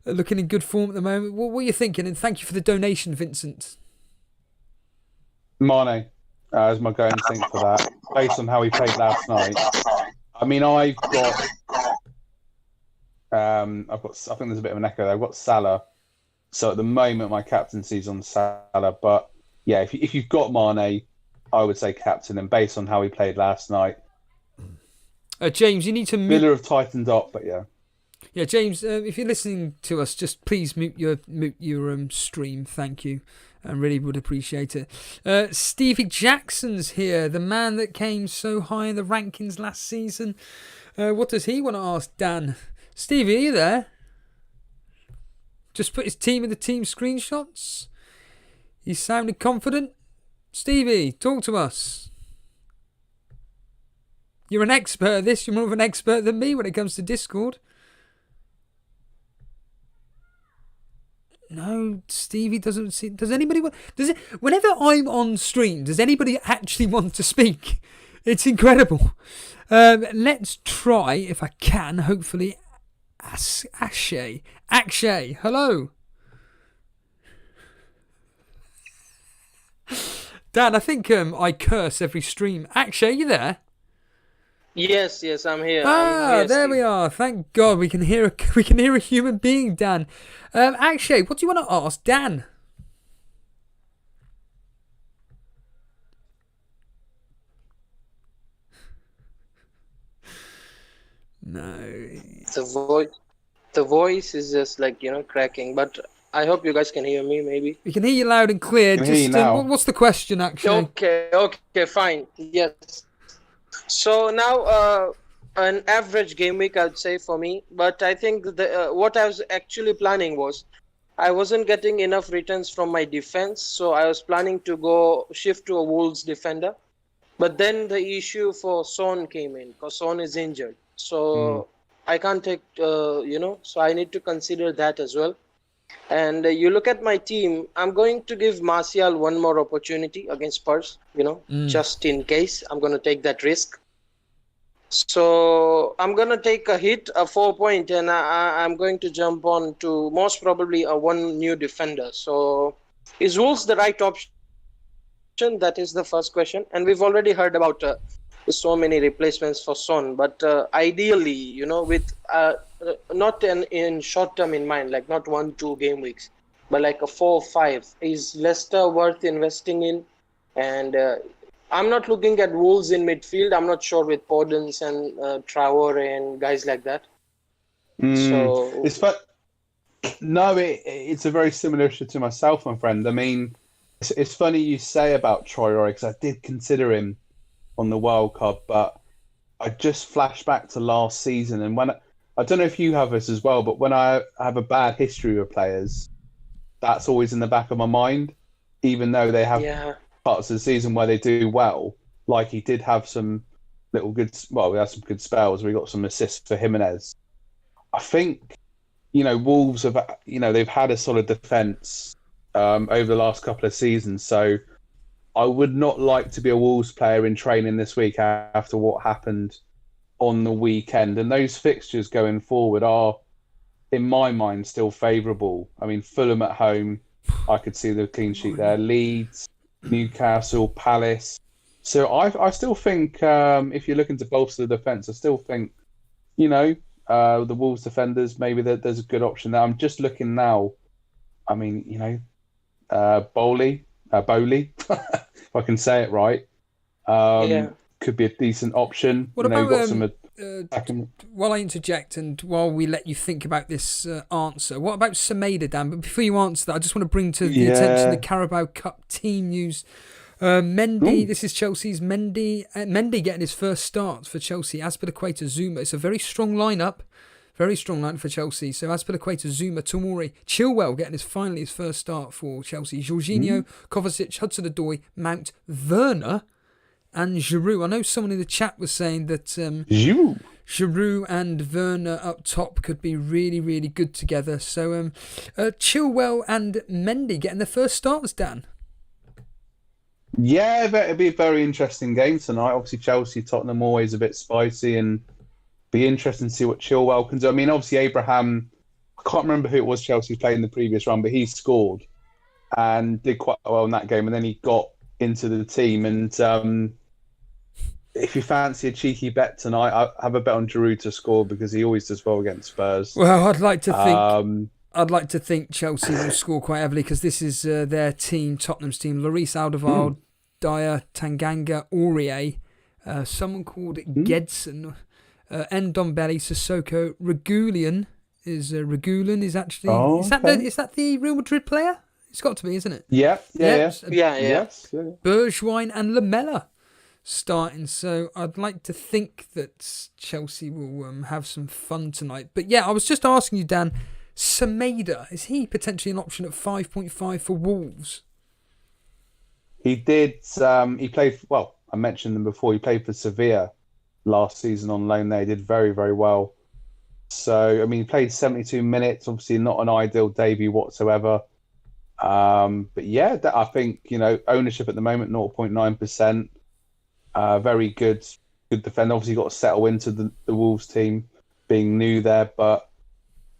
looking in good form at the moment. What are you thinking? And thank you for the donation, Vincent. Mane is my going thing for that, based on how he played last night. I mean, I've got, I think there's a bit of an echo there. I've got Salah. So at the moment, my captaincy's on Salah. But yeah, if you've got Mane, I would say captain. And based on how he played last night, James, you need to mute. Villa have tightened up, but yeah. Yeah, James, if you're listening to us, just please mute your stream. Thank you. I really would appreciate it. Stevie Jackson's here, the man that came so high in the rankings last season. What does he want to ask Dan? Stevie, are you there? Just put his team in the team screenshots. He sounded confident. Stevie, talk to us. You're an expert at this. You're more of an expert than me when it comes to Discord. No, Stevie doesn't see. Does anybody want? Whenever I'm on stream, does anybody actually want to speak? It's incredible. Let's try, if I can, hopefully. Akshay, hello. Dan, I think I curse every stream. Akshay, you there? Yes, I'm here. Ah, I'm here, there Steve. we are. Thank God we can hear a human being, Dan. Akshay, what do you want to ask Dan? No. The voice is just like, cracking, but I hope you guys can hear me, maybe. We can hear you loud and clear. Can hear you now. What's the question, actually? Okay, fine. Yes. So now, an average game week, I'd say, for me. But I think what I was actually planning was, I wasn't getting enough returns from my defense, so I was planning to go shift to a Wolves defender. But then the issue for Son came in, because Son is injured. So I can't take, so I need to consider that as well. And you look at my team, I'm going to give Martial one more opportunity against Spurs, just in case. I'm going to take that risk. So I'm going to take a hit, a 4-point, and I'm going to jump on to most probably one new defender. So is Wolves the right option? That is the first question. And we've already heard about so many replacements for Son. But ideally, with not in short term in mind, like not 1-2 game weeks, but like a 4 or 5. Is Leicester worth investing in? And I'm not looking at Wolves in midfield. I'm not sure with Podence and Traore and guys like that. So it's a very similar issue to myself, my friend. I mean, it's funny you say about Traore, because I did consider him on the World Cup, but I just flashed back to last season, and when I don't know if you have this as well, but when I have a bad history with players, that's always in the back of my mind, even though they have parts of the season where they do well. Like he did have some little good, we had some good spells. We got some assists for Jimenez. I think, Wolves have, they've had a solid defence over the last couple of seasons. So I would not like to be a Wolves player in training this week after what happened on the weekend. And those fixtures going forward are, in my mind, still favourable. I mean, Fulham at home, I could see the clean sheet there. Leeds, Newcastle, Palace. So I still think if you're looking to bolster the defence, I still think, the Wolves defenders, maybe there's a good option there. I'm just looking now. I mean, Bowley, if I can say it right, could be a decent option. What about while I interject and while we let you think about this answer, what about Semedo, Dan? But before you answer that, I just want to bring to the attention the Carabao Cup team news. Mendy, this is Chelsea's Mendy. Mendy getting his first start for Chelsea. Azpilicueta, Zuma. It's a very strong lineup. Very strong line for Chelsea. So Azpilicueta, Zuma, Tomori, Chilwell getting finally his first start for Chelsea. Jorginho, Kovacic, Hudson-Odoi, Mount, Werner, and Giroud. I know someone in the chat was saying that Giroud and Werner up top could be really, really good together. So Chilwell and Mendy getting their first starts, Dan. Yeah, it'll be a very interesting game tonight. Obviously, Chelsea, Tottenham always a bit spicy, and be interesting to see what Chilwell can do. I mean, obviously, Abraham, I can't remember who it was Chelsea played in the previous run, but he scored and did quite well in that game, and then he got into the team. And if you fancy a cheeky bet tonight, I have a bet on Giroud to score because he always does well against Spurs. Well, I'd like to think Chelsea will score quite heavily because this is their team, Tottenham's team. Lloris, Alderweireld, Dyer, Tanganga, Aurier, someone called Gedson, Ndombele, Sissoko, Regulian is actually is that the Real Madrid player? It's got to be, isn't it? Yeah. Bergwijn and Lamela starting. So I'd like to think that Chelsea will have some fun tonight. But yeah, I was just asking you, Dan, Semedo, is he potentially an option at 5.5 for Wolves? He did. He played. Well, I mentioned them before. He played for Sevilla last season on loan. They did very, very well. So I mean, he played 72 minutes. Obviously, not an ideal debut whatsoever. But yeah, I think ownership at the moment 0.9%. Very good defender. Obviously, got to settle into the Wolves team, being new there, but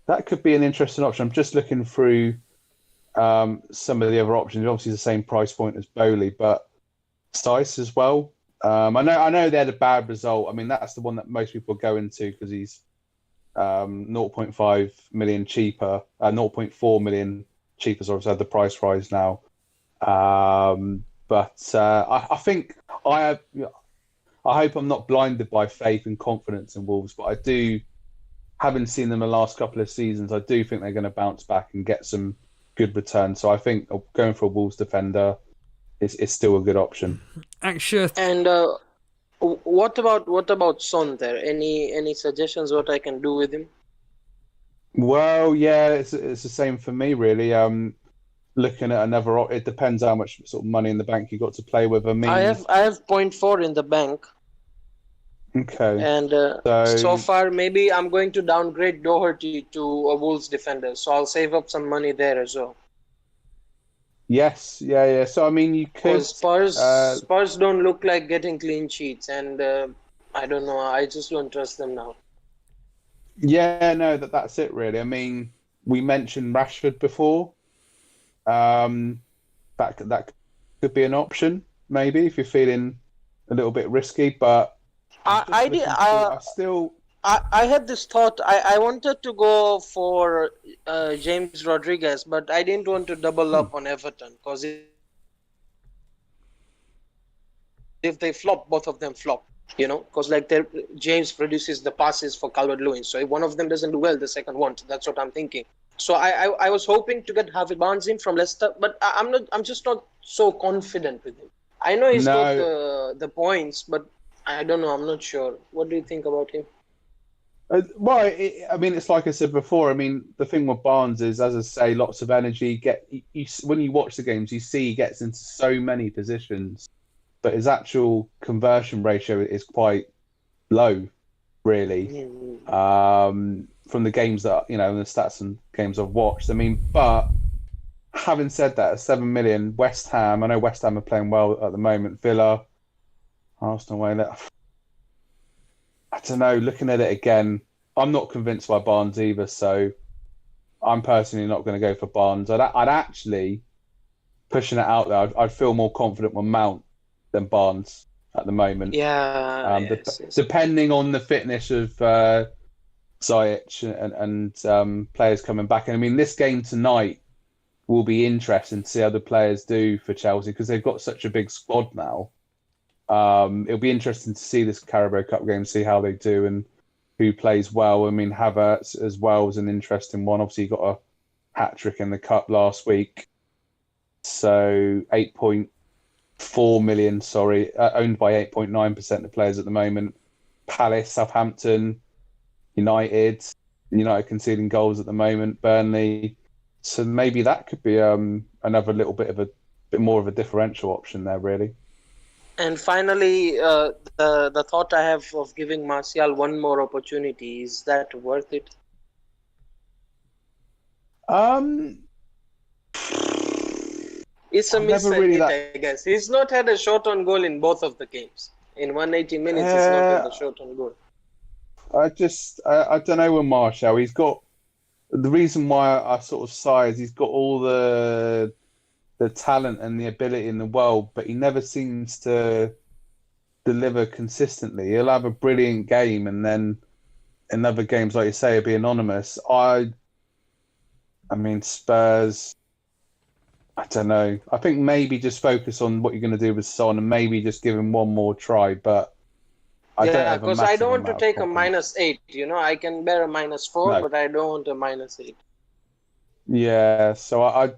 that could be an interesting option. I'm just looking through some of the other options. Obviously, the same price point as Bowley, but Stice as well. I know they had a bad result. I mean, that's the one that most people go into because he's 0.5 million cheaper, 0.4 million cheaper. So obviously, had the price rise now. But I think I hope I'm not blinded by faith and confidence in Wolves, but I do. Having seen them the last couple of seasons, I do think they're going to bounce back and get some good returns. So I think going for a Wolves defender is still a good option. Actually, and what about Son there? Any suggestions what I can do with him? Well, yeah, it's the same for me really. Looking at another, it depends how much sort of money in the bank you got to play with. I have 0.4 in the bank. Okay. And so far, maybe I'm going to downgrade Doherty to a Wolves defender, so I'll save up some money there as well. Yes, yeah. So I mean, you could. Spurs don't look like getting clean sheets, and I don't know. I just don't trust them now. Yeah, no, that's it really. I mean, we mentioned Rashford before. That could be an option maybe if you're feeling a little bit risky, but. I had this thought. I wanted to go for James Rodriguez, but I didn't want to double up on Everton because if they flop, both of them flop. Because James produces the passes for Calvert-Lewin, so if one of them doesn't do well, the second won't. That's what I'm thinking. So I was hoping to get Harvey Barnes in from Leicester, but I'm just not so confident with him. I know he's got the points, but. I don't know. I'm not sure. What do you think about him? Well, I mean, it's like I said before. I mean, the thing with Barnes is, as I say, lots of energy. When you watch the games, you see he gets into so many positions, but his actual conversion ratio is quite low, really. From the games that the stats and games I've watched. I mean, but having said that, at 7 million, West Ham. I know West Ham are playing well at the moment. Villa. Arsenal away. I don't know. Looking at it again, I'm not convinced by Barnes either. So I'm personally not going to go for Barnes. I'd actually, pushing it out there, I'd feel more confident with Mount than Barnes at the moment. Yeah. Depending on the fitness of Ziyech and players coming back. And I mean, this game tonight will be interesting to see how the players do for Chelsea because they've got such a big squad now. It'll be interesting to see this Carabao Cup game, see how they do and who plays well. I mean, Havertz as well was an interesting one. Obviously, he got a hat-trick in the Cup last week. So 8.4 million, owned by 8.9% of players at the moment. Palace, Southampton, United conceding goals at the moment, Burnley. So maybe that could be another little bit more of a differential option there, really. And finally, the thought I have of giving Martial one more opportunity, is that worth it? It's a miss, I guess. He's not had a shot on goal in both of the games. In 180 minutes, he's not had a shot on goal. I don't know with Martial. He's got the reason why I sort of sigh is he's got all the talent and the ability in the world, but he never seems to deliver consistently. He'll have a brilliant game, and then in other games, like you say, he'll be anonymous. I mean, Spurs, I don't know. I think maybe just focus on what you're going to do with Son and maybe just give him one more try, but because I don't want to take a -8. I can bear a -4, but I don't want a -8. Yeah, so I'd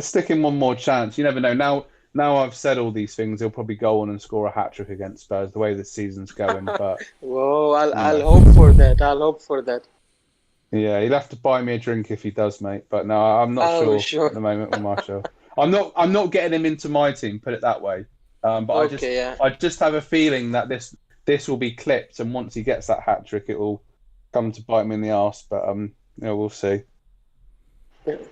stick him one more chance. You never know. Now I've said all these things, he'll probably go on and score a hat-trick against Spurs the way the season's going. But whoa, I'll hope for that. I'll hope for that. Yeah, you'll have to buy me a drink if he does, mate. But no, I'm not sure at the moment with Martial. I'm not getting him into my team. Put it that way. But I just have a feeling that this will be clipped, and once he gets that hat trick, it will come to bite me in the arse. But we'll see.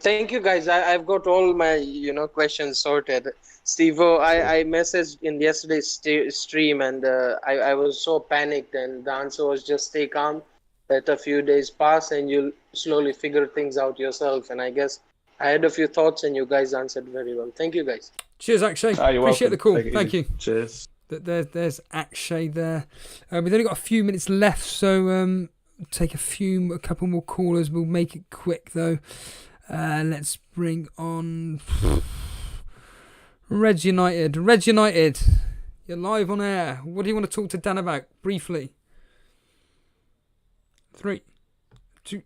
Thank you, guys. I've got all my questions sorted. Steve-O, I messaged in yesterday's stream, and I was so panicked, and the answer was just stay calm. Let a few days pass, and you'll slowly figure things out yourself. And I guess I had a few thoughts, and you guys answered very well. Thank you, guys. Cheers, Akshay. Appreciate the call. Thank you. Cheers. There's Akshay there. We've only got a few minutes left, so take a couple more callers. We'll make it quick though. Let's bring on Reds United. Reds United, you're live on air. What do you want to talk to Dan about briefly? 3, 2.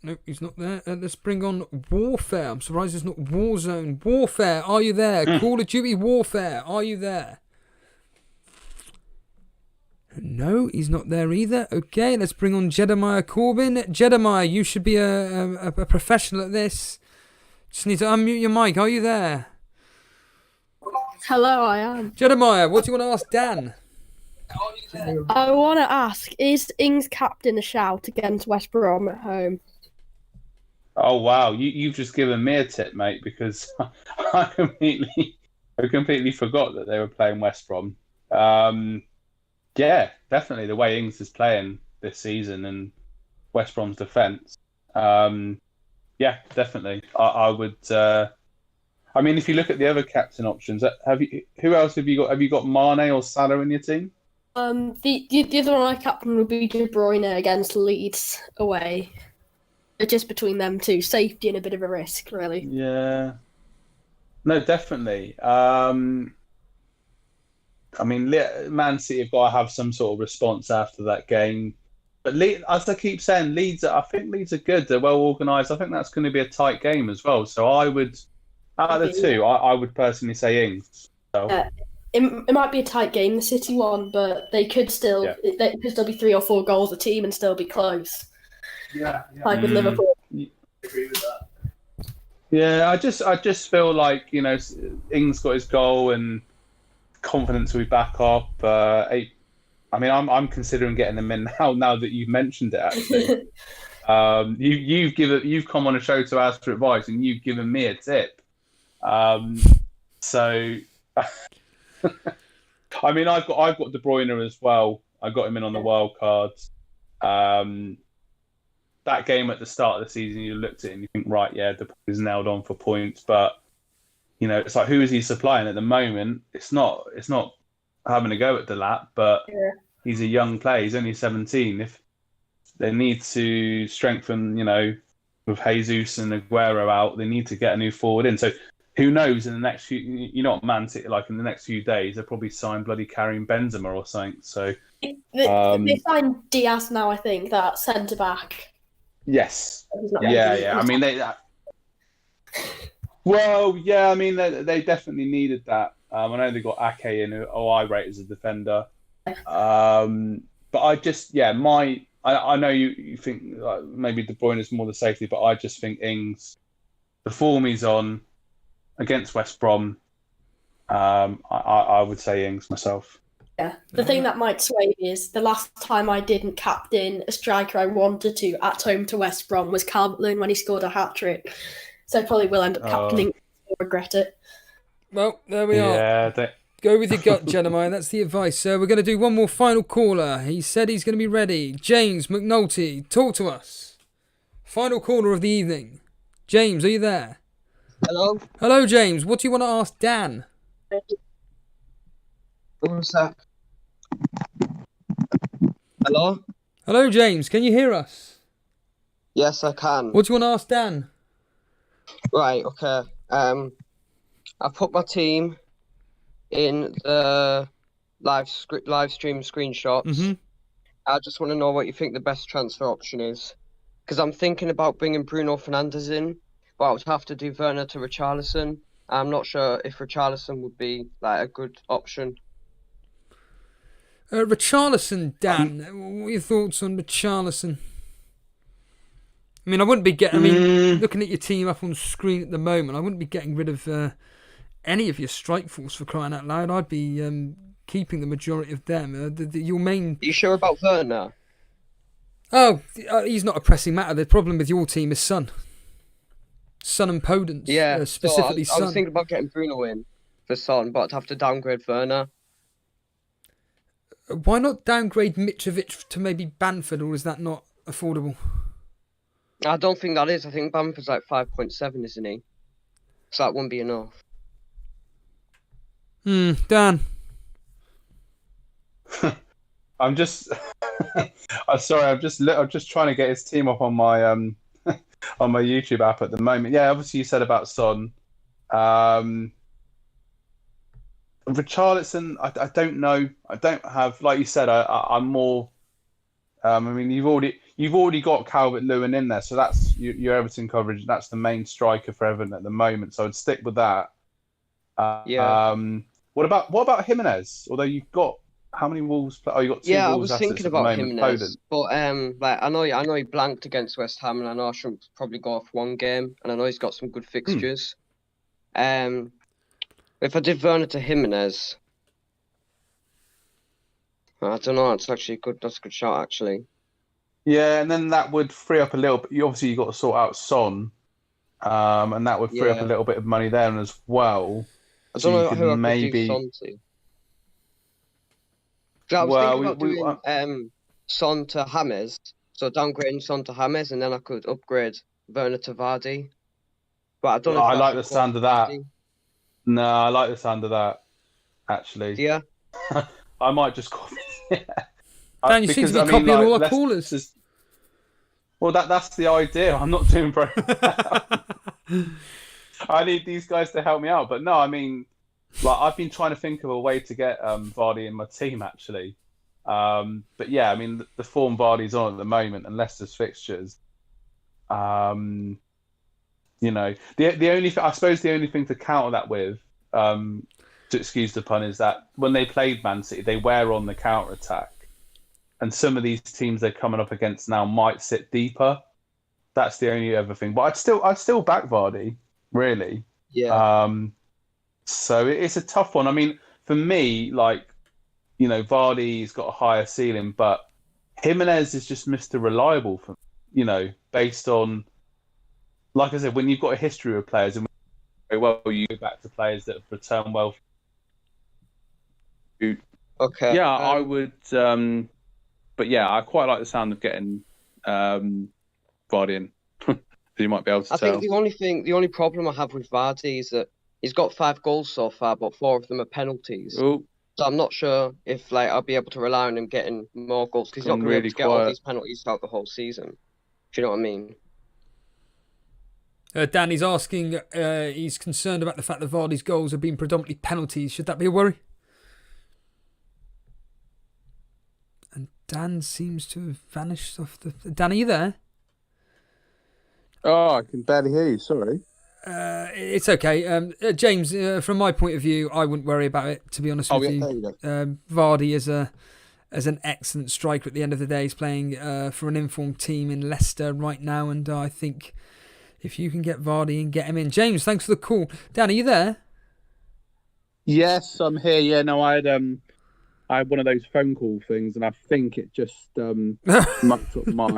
No, he's not there. Let's bring on Warfare. I'm surprised it's not Warzone. Warfare, are you there? Call of Duty Warfare, are you there? No, he's not there either. Okay, let's bring on Jedemiah Corbin. Jedemiah, you should be a professional at this. Just need to unmute your mic. Are you there? Hello, I am. Jedemiah, what do you want to ask Dan? I want to ask, is Ings captain a shout against West Brom at home? Oh, wow. You've just given me a tip, mate, because I completely forgot that they were playing West Brom. Yeah, definitely the way Ings is playing this season and West Brom's defence. Yeah, definitely. I would. I mean, if you look at the other captain options, who else have you got? Have you got Mane or Salah in your team? The other one I captain would be De Bruyne against Leeds away. Just between them two, safety and a bit of a risk, really. Yeah. No, definitely. I mean, Man City have got to have some sort of response after that game. But as I keep saying, I think Leeds are good. They're well organised. I think that's going to be a tight game as well. So I would, out of the two, I would personally say Ings. So. It might be a tight game, the City one, but they could still be 3 or 4 goals a team and still be close. Yeah. Like with Liverpool. I agree with that. Yeah, I just feel like Ings got his goal and confidence will be back up. I mean, I'm considering getting them in now that you've mentioned it. Actually, you've come on a show to ask for advice, and you've given me a tip. So, I mean, I've got De Bruyne as well. I got him in on the wild cards. That game at the start of the season, you looked at it and you think, right, yeah, De Bruyne is nailed on for points, but it's like, who is he supplying at the moment? It's not having a go at Delap, but he's a young player. He's only 17. If they need to strengthen, with Jesus and Aguero out, they need to get a new forward in. So who knows? In the next few, you know what Man City like in the next few days, they'll probably sign bloody Karim Benzema or something. So They signed Diaz now, I think, that centre back. yes, He's not yeah, really- yeah. I mean, well, yeah. I mean, they definitely needed that. I know they got Ake in, who I rate as a defender. But I just, yeah, I know you think like, maybe De Bruyne is more the safety, but I just think Ings, the form he's on against West Brom, I would say Ings myself. Yeah. The thing that might sway me is the last time I didn't captain a striker I wanted to at home to West Brom was Calvert-Lewin when he scored a hat-trick. So I probably will end up captaining or regret it. Well, there we are. Yeah, Go with your gut, Jeremiah. That's the advice. So we're going to do one more final caller. He said he's going to be ready. James McNulty, talk to us. Final caller of the evening. James, are you there? Hello? Hello, James. What do you want to ask Dan? One sec. Hello? Hello, James. Can you hear us? Yes, I can. What do you want to ask Dan? Right, okay. I put my team in the live stream screenshots. Mm-hmm. I just want to know what you think the best transfer option is. Because I'm thinking about bringing Bruno Fernandes in, but I would have to do Werner to Richarlison. I'm not sure if Richarlison would be like a good option. Richarlison, Dan. What are your thoughts on Richarlison? I mean, I wouldn't be getting. I mean, looking at your team up on screen at the moment, I wouldn't be getting rid of any of your strike force for crying out loud. I'd be keeping the majority of them. Your main. Are you sure about Werner? Oh, he's not a pressing matter. The problem with your team is Son. Son and Podence. Yeah, specifically so I Son. was thinking about getting Bruno in for Son, but I'd have to downgrade Werner. Why not downgrade Mitrovic to maybe Bamford, or is that not affordable? I don't think that is. I think Bamford's like 5.7, isn't he? So that wouldn't be enough. Dan. I'm just. I'm sorry. I'm just trying to get his team up on my on my YouTube app at the moment. Yeah, obviously you said about Son. Richarlison, I don't know. I don't have, like you said. I'm more. I mean, you've already got Calvert-Lewin in there, so that's your Everton coverage. That's the main striker for Everton at the moment. So I'd stick with that. Yeah. What about Jimenez? Although you've got how many Wolves? Oh, you got two Yeah, I Wolves was thinking at the about moment. Jimenez, Foden. but like I know he blanked against West Ham, and I know I shouldn't probably go off one game, and I know he's got some good fixtures. If I did Werner to Jimenez, I don't know. It's actually good. That's a good shot, actually. Yeah, and then that would free up a little bit. Obviously, you got to sort out Son, and that would free up a little bit of money there as well. I don't know who I could do Son to. I was thinking about doing Son to James, so downgrading Son to James, and then I could upgrade Werner to Vardy. But I don't know. I like the sound of that. No, I like the sound of that. Actually, yeah. I might just copy. Dan, you seem to be copying all our callers. Well, that's the idea. I'm not doing very well. I need these guys to help me out. But no, I mean, like I've been trying to think of a way to get Vardy in my team actually. But yeah, I mean the form Vardy's on at the moment and Leicester's fixtures. You know, the only I suppose the only thing to counter that with, to excuse the pun, is that when they played Man City, they were on the counter attack. And some of these teams they're coming up against now might sit deeper. That's the only other thing. But I'd still back Vardy, really. Yeah. So it's a tough one. I mean, for me, like, you know, Vardy's got a higher ceiling, but Jimenez is just Mr. Reliable for, you know, based on, like I said, when you've got a history with players and very well, you go back to players that have returned well. Okay. Yeah, I would. But yeah, I quite like the sound of getting Vardy in. You might be able to tell. I think the only problem I have with Vardy is that he's got 5 goals so far, but 4 of them are penalties. Ooh. So I'm not sure if like I'll be able to rely on him getting more goals because he's not going to be able to get all these penalties throughout the whole season. Do you know what I mean? Danny's asking, he's concerned about the fact that Vardy's goals have been predominantly penalties. Should that be a worry? And Dan seems to have vanished off the... Dan, are you there? Oh, I can barely hear you. Sorry. It's okay. James, from my point of view, I wouldn't worry about it, to be honest with you. There you go. Vardy is an excellent striker at the end of the day. He's playing for an informed team in Leicester right now, and I think if you can get Vardy and get him in. James, thanks for the call. Dan, are you there? Yes, I'm here. Yeah, no, I had one of those phone call things, and I think it just mucked up my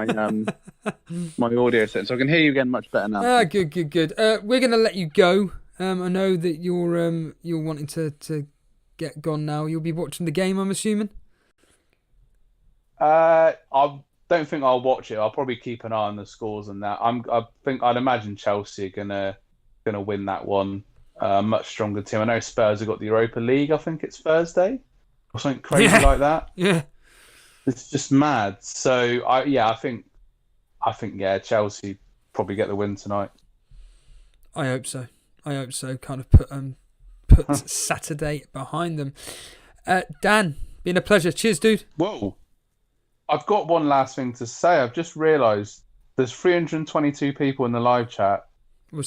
my audio set, so I can hear you again much better now. Good. We're going to let you go. I know that you're wanting to get gone now. You'll be watching the game, I'm assuming. I don't think I'll watch it. I'll probably keep an eye on the scores and that. I'd imagine Chelsea are gonna win that one. Much stronger team. I know Spurs have got the Europa League. I think it's Thursday or something crazy like that. Yeah, it's just mad. So I think Chelsea probably get the win tonight. I hope so. Kind of put Saturday behind them. Dan, been a pleasure. Cheers, dude. Whoa. I've got one last thing to say. I've just realised there's 322 people in the live chat,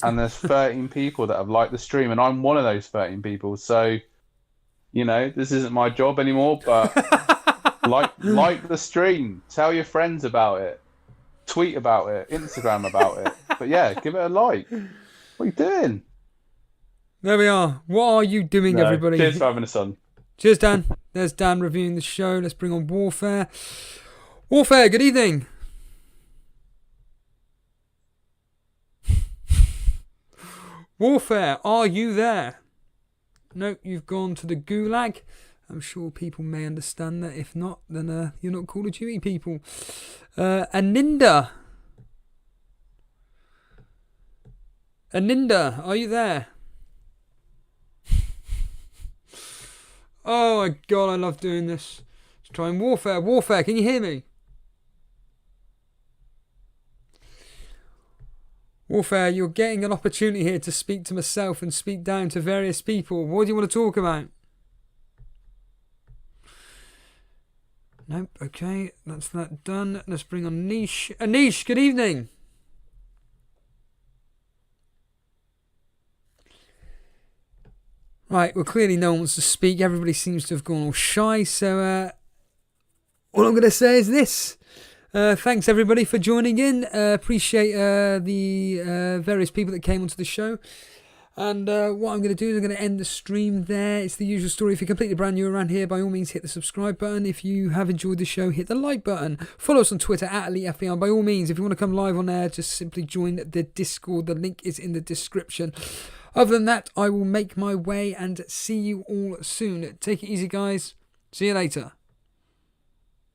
and there's 13 people that have liked the stream, and I'm one of those 13 people. So, this isn't my job anymore, but like the stream, tell your friends about it, tweet about it, Instagram about it. But yeah, give it a like. What are you doing? There we are. What are you doing, everybody? Cheers for having us on. Cheers, Dan. There's Dan reviewing the show. Let's bring on Warfare. Warfare, good evening. Warfare, are you there? No, you've gone to the gulag. I'm sure people may understand that. If not, then you're not Call of Duty people. Aninda, are you there? Oh my god, I love doing this. Let's try and Warfare. Warfare, can you hear me? Warfare, you're getting an opportunity here to speak to myself and speak down to various people. What do you want to talk about? Nope, okay, that's that done. Let's bring on Anish. Anish, good evening. Right, well, clearly no one wants to speak. Everybody seems to have gone all shy, so all I'm going to say is this. Thanks, everybody, for joining in. Appreciate the various people that came onto the show. And what I'm going to do is I'm going to end the stream there. It's the usual story. If you're completely brand new around here, by all means, hit the subscribe button. If you have enjoyed the show, hit the like button. Follow us on Twitter, @Elite FPL. By all means, if you want to come live on air, just simply join the Discord. The link is in the description. Other than that, I will make my way and see you all soon. Take it easy, guys. See you later.